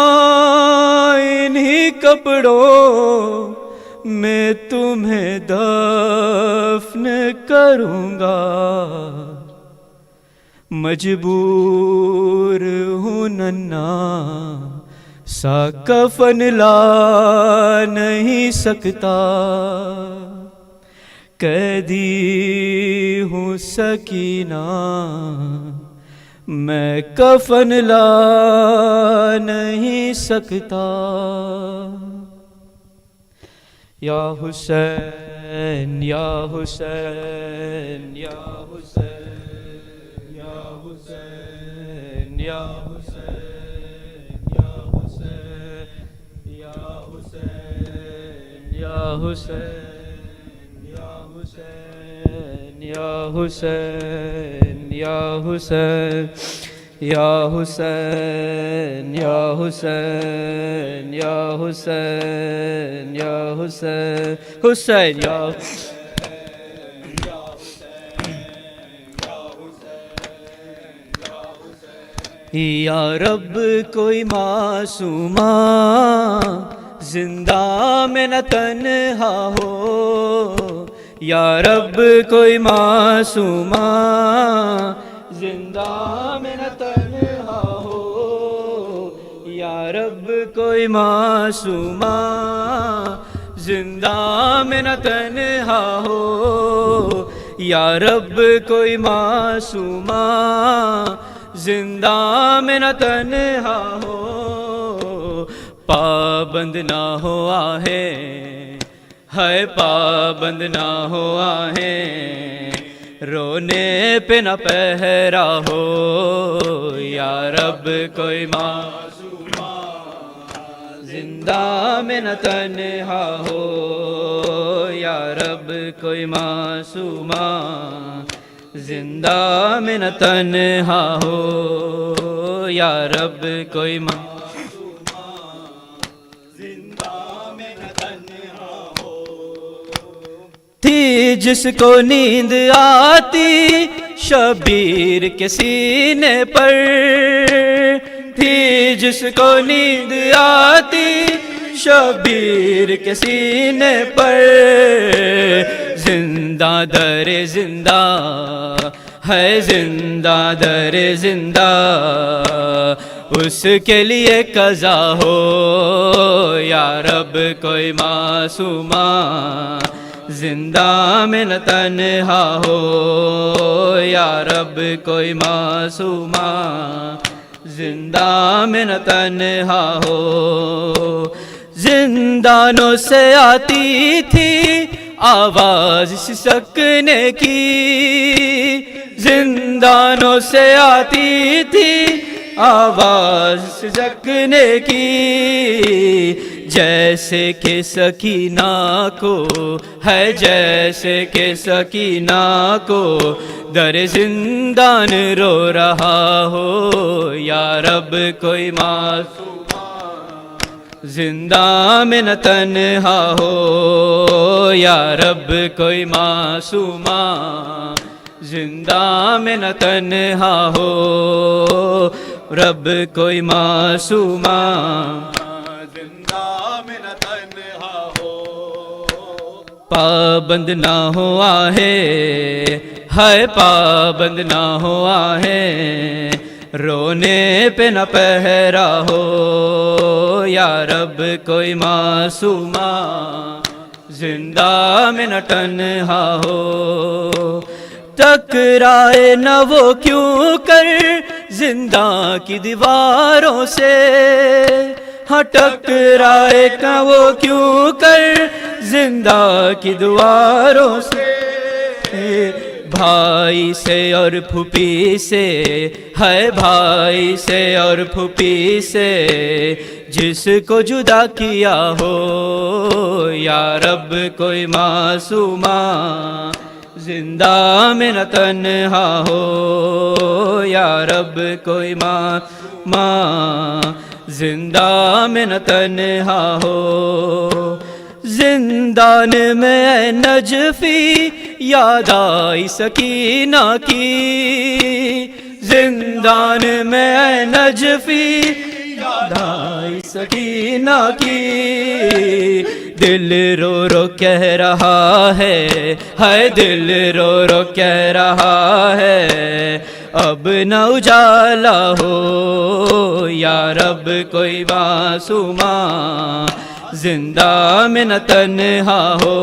انہی کپڑوں میں تمہیں دفن کروں گا مجبور ہوں ننا سا کفن لا نہیں سکتا قیدی ہوں سکینہ میں کفن لا نہیں سکتا. یا حسین یا حسین یا حسین یا حسین یا حسین یا حسین یا حسین یا حسین یا حسین یا حسین یا حسین یا حسین یا حسین یا حسین یا حسین حسین یا یا رب کوئی معصومہ زندہ میں نہ تنہا ہو. یا رب کوئی معصومہ زندہ میں نہ تنہا ہو. یا رب کوئی معصومہ زندہ میں نہ تنہا ہو. یا رب کوئی معصومہ زندہ میں نہ تنہا ہو. پابند نہ ہو آہیں ہے پابند نہ ہو آہیں رونے پہ نہ پہرا ہو. یا رب کوئی معصومہ زندہ میں نہ تنہا ہو. یا رب کوئی معصومہ زندہ میں نہ تنہا ہو. یا رب کوئی معصومہ زندہ میں نہ تنہا ہو. تھی جس کو نیند آتی شبیر کے سینے پر. تھی جس کو نیند آتی شبیر کے سینے پر. زندہ در زندہ ہے زندہ در زندہ اس کے لیے قضا ہو. یا رب کوئی معصومہ زندہ میں نہ تنہا ہو. یا رب کوئی معصومہ زندہ میں نہ تنہا ہو. زندانوں سے آتی تھی آواز سکنے کی. زندانوں سے آتی تھی آواز سکنے کی. جیسے کہ سکینہ کو ہے جیسے کہ سکینہ کو در زندان رو رہا ہو. یا رب کوئی معصومہ زندہ میں نہ تنہا ہو. یا رب کوئی معصومہ زندہ میں نہ تنہا ہو. رب کوئی معصومہ زندہ میں نہ تنہا ہو. پابند نہ ہو ہے پابند نہ ہو آہیں رونے پہ نہ پہرا ہو. یا رب کوئی معصومہ زندہ میں نہ تنہا ہو. ٹکرائے نہ وہ کیوں کر زندہ کی دیواروں سے. ہاں ٹکرائے نہ وہ کیوں کر زندہ کی دیواروں سے. بھائی سے اور پھوپھی سے ہے بھائی سے اور پھوپھی سے جس کو جدا کیا ہو. یا رب کوئی معصومہ زندہ میں نہ تنہا ہو. یا رب کوئی معصومہ زندہ میں نہ تنہا ہو. زندان میں اے نجفی یاد آئی سکینہ کی. زندان میں اے نجفی یاد آئی سکینہ کی. دل رو رو کہہ رہا ہے دل رو رو کہہ رہا ہے اب نہ اجالا ہو. یا رب کوئی معصومہ زندہ میں نہ تنہا ہو.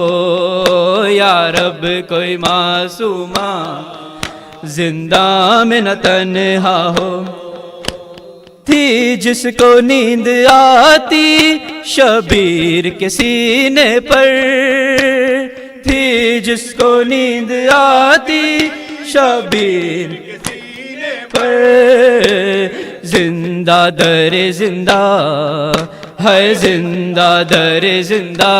یا رب کوئی معصومہ زندہ میں نہ تنہا ہو. تھی جس کو نیند آتی شبیر کے سینے پر, تھی جس کو نیند آتی شبیر کے سینے پر. زندہ در زندہ ہے, زندہ در زندہ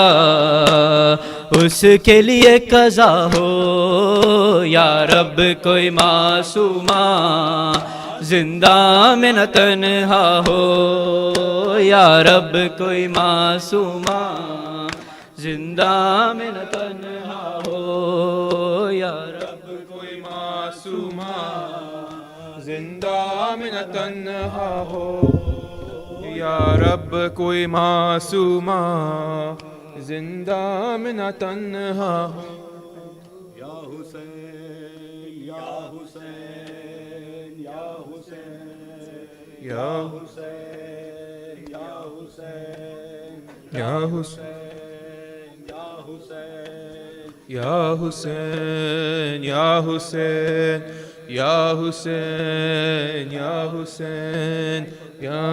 اس کے لیے قضا ہو. یا رب کوئی معصومہ زندہ میں نہ تنہا ہو. یا رب کوئی معصومہ زندہ میں نہ تنہا ہو. یا رب کوئی معصومہ زندہ میں نہ تنہا ہو. یا رب کوئی معصومہ زندہ میں نہ تنہا ہو. یا حسین یا حسین یا حسین یا حسین یا حسین یا حسین یا حسین یا حسین یا حسین یا حسین یا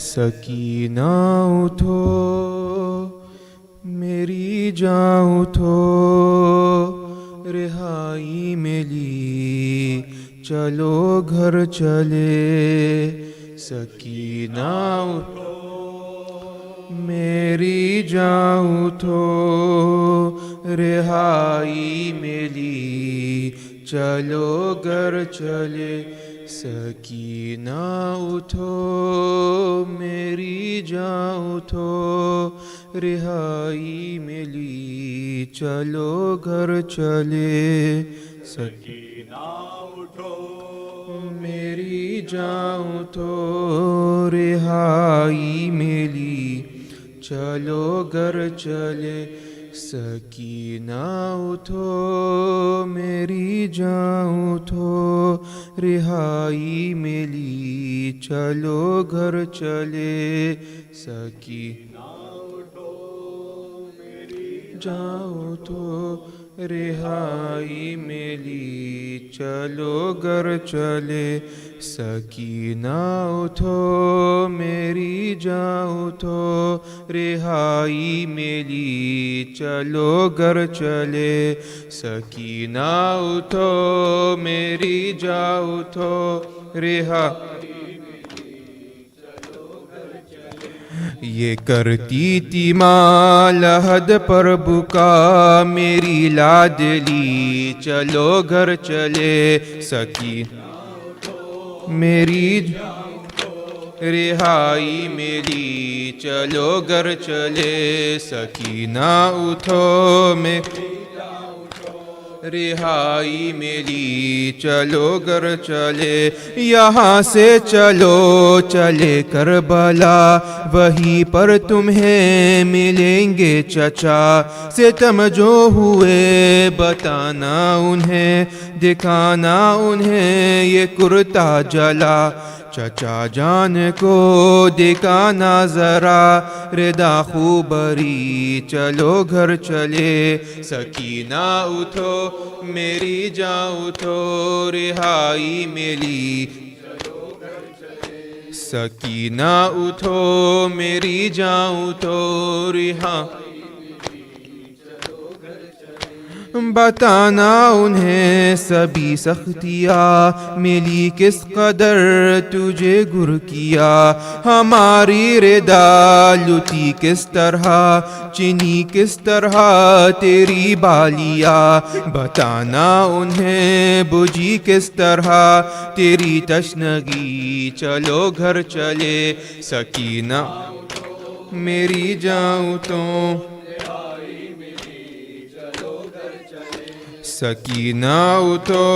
سکینہ اٹھو میری جان اٹھو رہائی ملی چلو گھر چلے. سکینہ اٹھو میری جان اٹھو رہائی ملی چلو گھر چلے. سکینہ اٹھو میری جان اٹھو رہائی ملی چلو گھر چلے. سکینہ اٹھو میری جان اٹھو رہائی ملی چلو گھر چلے. سکینہ اٹھو میری جان اٹھو رہائی ملی چلو گھر چلے. سکینہ اٹھو میری جان اٹھو رہائی ملی چلو گھر چلے. سکینہ اٹھو میری جان اٹھو رہائی ملی چلو گھر چلے. سکینہ اٹھو میری جان اٹھو رہائی یہ کرتی تھی ماں لحد پر بکا میری لادلی چلو گھر چلے. سکینہ میری رہائی میری چلو گھر چلے. سکینہ اٹھو میری رہائی میری چلو گھر چلے. یہاں سے چلو چلے کربلا وہیں پر تمہیں ملیں گے چچا. ستم جو ہوئے بتانا انہیں دکھانا انہیں یہ کرتا جلا. چچا جان کو دکھانا ذرا ردا خوبری چلو گھر چلے. سکینہ اٹھو میری جان اٹھو رہائی ملی. سکینہ اٹھو میری جان اٹھو رہائی بتانا انہیں سبھی سختیاں ملی کس قدر تجھے گر کیا. ہماری ردا لٹی کس طرح چنی کس طرح تیری بالیا. بتانا انہیں بجھی کس طرح تیری تشنگی چلو گھر چلے. سکینہ میری جان اٹھو سکینہ اٹھو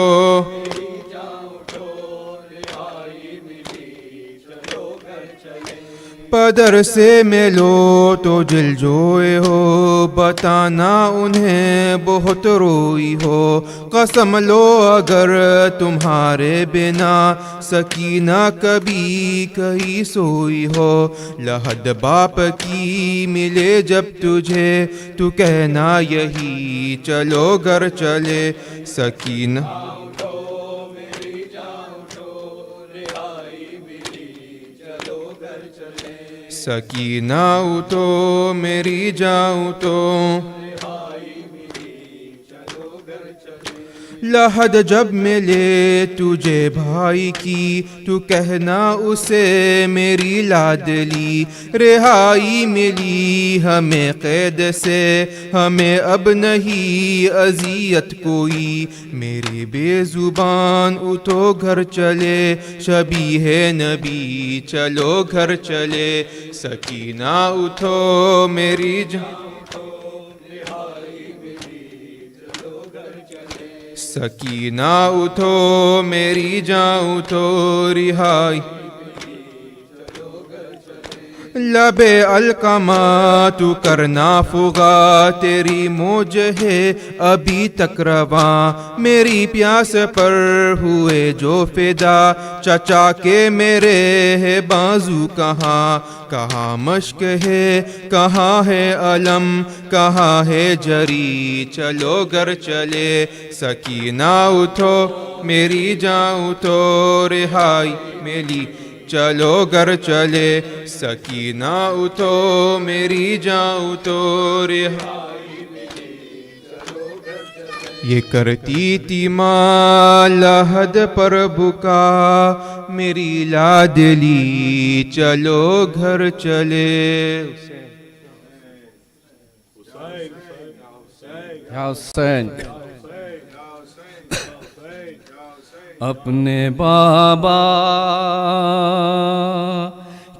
پدر سے ملو تو دل جوئے ہو بتانا انہیں بہت روئی ہو. قسم لو اگر تمہارے بنا سکینہ کبھی کہیں سوئی ہو. لحد باپ کی ملے جب تجھے تو کہنا یہی چلو گھر چلے. سکینہ سکینہ اٹھو میری جاؤ تو لحد جب ملے تجھے بھائی کی تو کہنا اسے میری لادلی رہائی ملی ہمیں قید سے ہمیں اب نہیں اذیت کوئی میری بے زبان اٹھو گھر چلے شبیہ نبی چلو گھر چلے سکینہ اٹھو میری سکینہ اٹھو میری جاؤ تو رہائی لب القمہ تو کرنا فغا تیری موج ہے ابھی تک رواں میری پیاس پر ہوئے جو فدا چچا کے میرے ہے بازو کہاں کہاں مشک ہے کہاں ہے علم کہاں ہے جری چلو گھر چلے سکینہ اٹھو میری جاؤ تو رہائی میری چلو گھر چلے سکینہ اٹھو میری جاؤ تو رہائی یہ کرتی تھی ماں لحد پر بکا میری لادلی چلو گھر چلے یا حسین اپنے بابا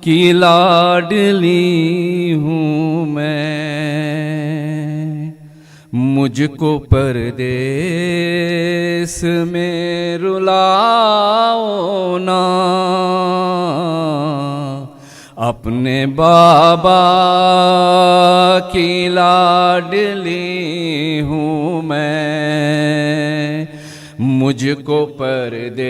کی لاڈلی ہوں میں مجھ کو پردیس میں رلاؤ نا اپنے بابا کی لاڈلی ہوں میں مجھ کو پردیس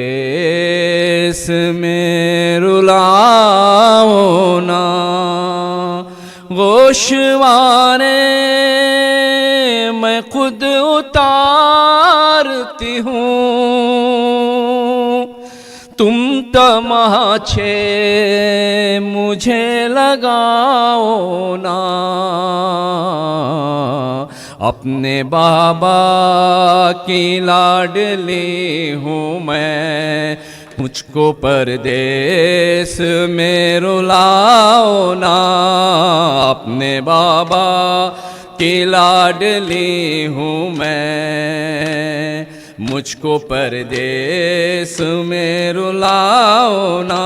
میں رلاؤ نا گوشوارے میں خود اتارتی ہوں تم تماچے مجھے لگاؤ نا اپنے بابا کی لاڈلی ہوں میں مجھ کو پردیس میں رلاؤ نا اپنے بابا کی لاڈلی ہوں میں مجھ کو پردیس میں رلاؤ نا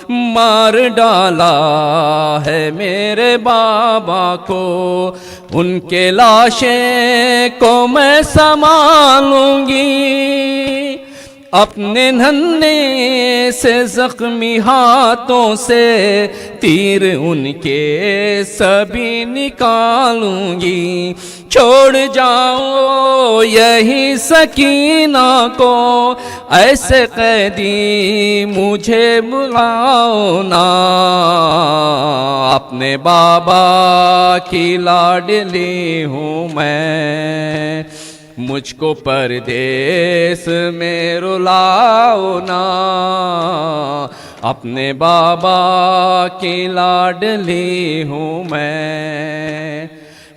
مار ڈالا ہے میرے بابا کو ان کے لاشیں کو میں سنبھالوں گی اپنے ننھے سے زخمی ہاتھوں سے تیر ان کے سبھی نکالوں گی چھوڑ جاؤ یہی سکینہ کو ایسے قیدی مجھے بلاؤ نا اپنے بابا کی لاڈلی ہوں میں مجھ کو پردیس میں رلاؤ نا اپنے بابا کی لاڈلی ہوں میں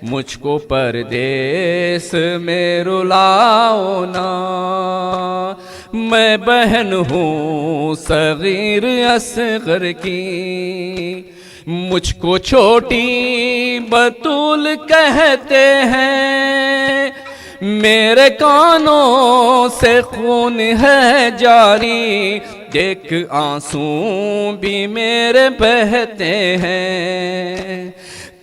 مجھ کو پردیس میں رلاؤ نا میں بہن ہوں صغیر اصغر کی مجھ کو چھوٹی بطول کہتے ہیں میرے کانوں سے خون ہے جاری دیکھ آنسوں بھی میرے بہتے ہیں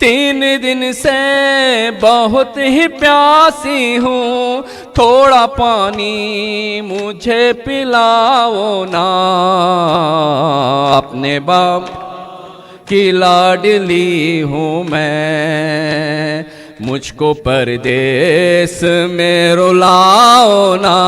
3 دن سے بہت ہی پیاسی ہوں تھوڑا پانی مجھے پلاؤ نا اپنے باپ کی لاڈلی ہوں میں مجھ کو پردیس میں رلاؤ نا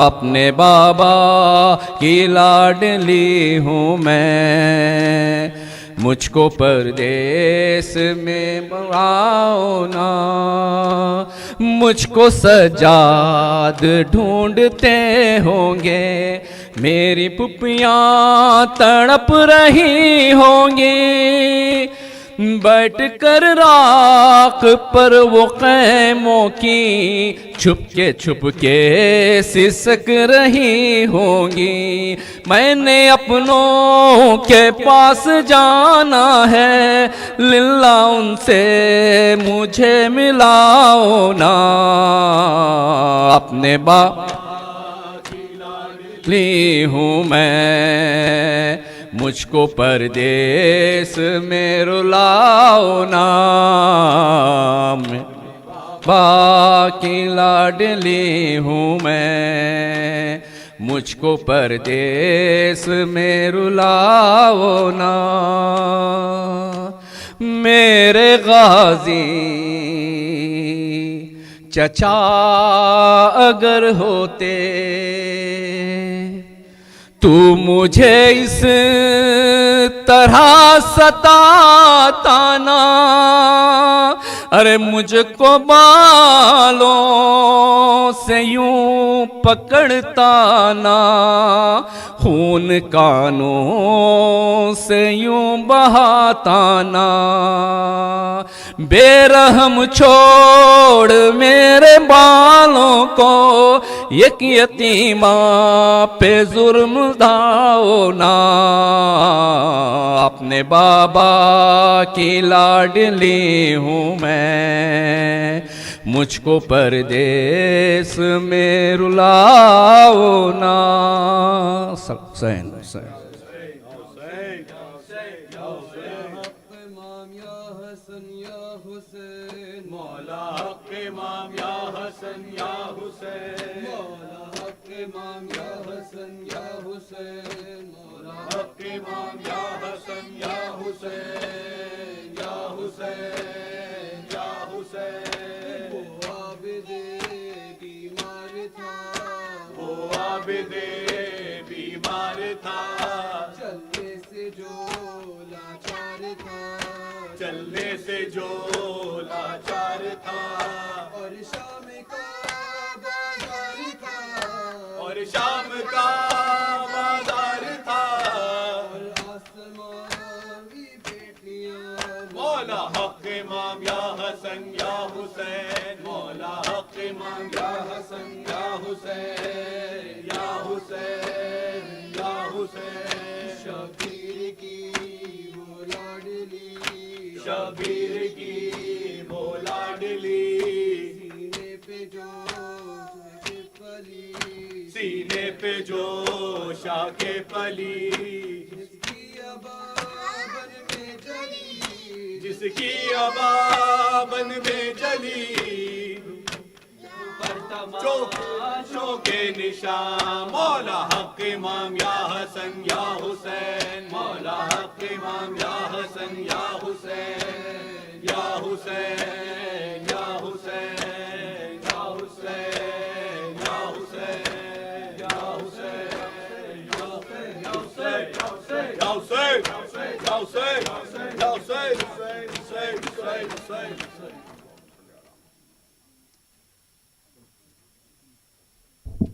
اپنے بابا کی لاڈلی ہوں میں مجھ کو پردیس میں رلاؤ نا مجھ کو سجاد ڈھونڈتے ہوں گے میری پھپھیاں تڑپ رہی ہوں گی بیٹھ کر راکھ پر وہ خیموں کی چھپ کے سسک رہی ہوں گی میں نے اپنوں کے پاس جانا ہے للہ ان سے مجھے ملاؤ نا اپنے لی ہوں میں مجھ کو پردیس میں رلاؤ نا باقی لاڈلی ہوں میں مجھ کو پردیس میں رلاؤ نا میرے غازی چچا اگر ہوتے تو مجھے اس طرح ستاتا نا ارے مجھ کو بالوں سے یوں پکڑتا نا خون کانوں سے یوں بہاتا نا بے رحم چھوڑ میرے بالوں کو ایک یتیمہ پہ ظلم ڈھاؤ نا اپنے بابا کی لاڈلی ہوں میں مجھ کو پردیس میں رلاؤ نا حسین حسین بیمار تھا چلنے سے جو لاچار تھا اور شام کا بازار تھا اور آسمان کی بیٹیاں مولا حق امام یا حسن یا حسین مولا حق امام یا حسن یا حسین یا حسین یا حسین شبیر کی وہ لاڈلی شبیر کی وہ لاڈلی سینے پہ جو شاہ کے پلی جس کی ابابن میں جلی چوکوں کے نشان مولا حق امام یا حسن یا حسین مولا حق امام یا حسن یا حسین یا حسین یا حسین یا حسین یا حسین یا حسین یا حسین یا حسین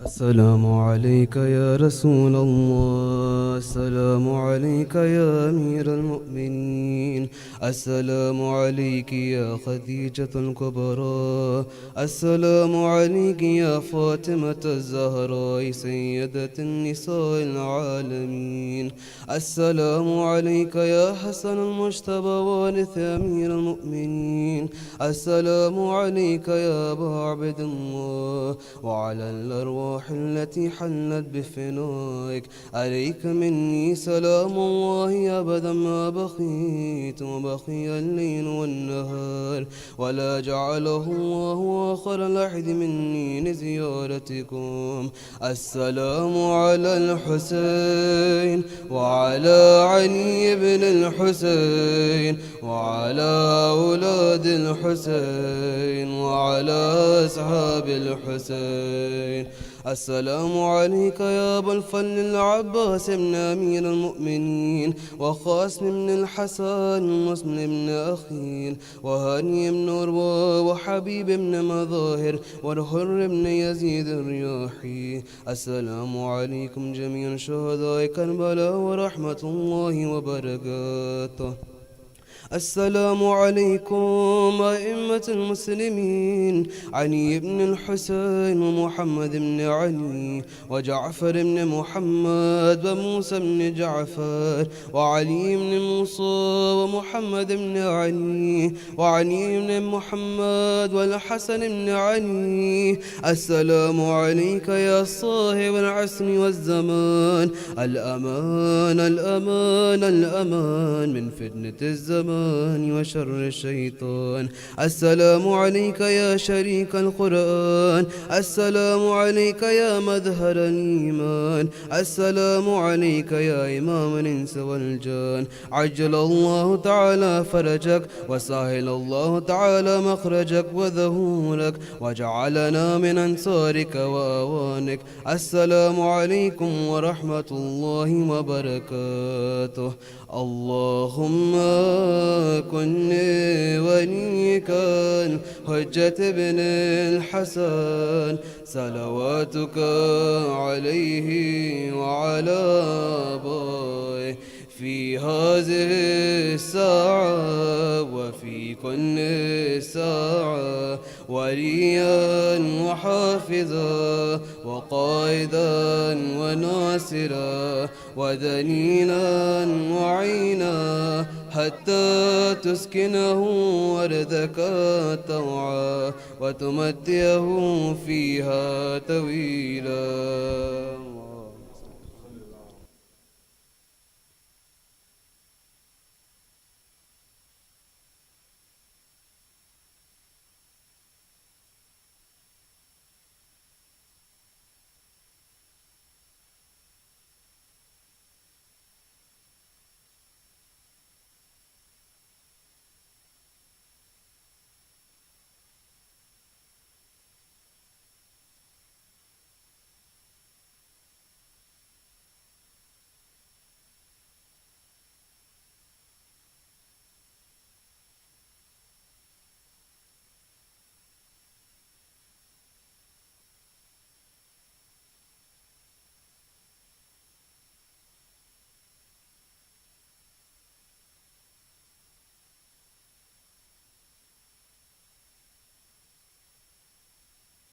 السلام عليك يا رسول الله السلام عليك يا أمير المؤمنين السلام عليك يا خديجة الكبرى السلام عليك يا فاطمة الزهراء سيدة النساء العالمين السلام عليك يا حسن المجتبى وارث أمير المؤمنين السلام عليك يا أبا عبد الله وعلى الأرواح التي حلت بفنائك عليك مني سلام الله أبدا ما بقيت وبقي الليل والنهار ولا جعله الله آخر الأحد مني لزيارتكم السلام على الحسين وعلى علي بن الحسين وعلى أولاد الحسين وعلى أصحاب الحسين السلام عليك يا أبا الفضل العباس بن أمير المؤمنين وقاسم بن الحسن مسلم بن أخيل وهاني بن عروة وحبيب بن مظاهر والحر بن يزيد الرياحي. السلام عليكم جميعا شهداء كربلاء ورحمة الله وبركاته. السلام عليكم أئمة المسلمين علي بن الحسين ومحمد بن علي وجعفر بن محمد وموسى بن جعفر وعلي بن موسى ومحمد بن علي وعلي بن محمد والحسن بن علي. السلام عليك يا صاحب العصر والزمان. الأمان الأمان الأمان من فتنة الزمان وشر الشيطان. السلام عليك يا شريك القرآن. السلام عليك يا مظهر الإيمان. السلام عليك يا إمام الإنس والجان. عجل الله تعالى فرجك وسهل الله تعالى مخرجك وظهورك وجعلنا من أنصارك وأوانك. السلام عليكم ورحمة الله وبركاته. اللهم كن وليك الحجة بن الحسن صلواتك عليه وعلى آبائه في هذه الساعة وفي كل ساعة وليا وحافظا وقائدا وناصرا ودليلا وعينا حتى تسكنه أرضك طوعا وتمتعه فيها طويلا.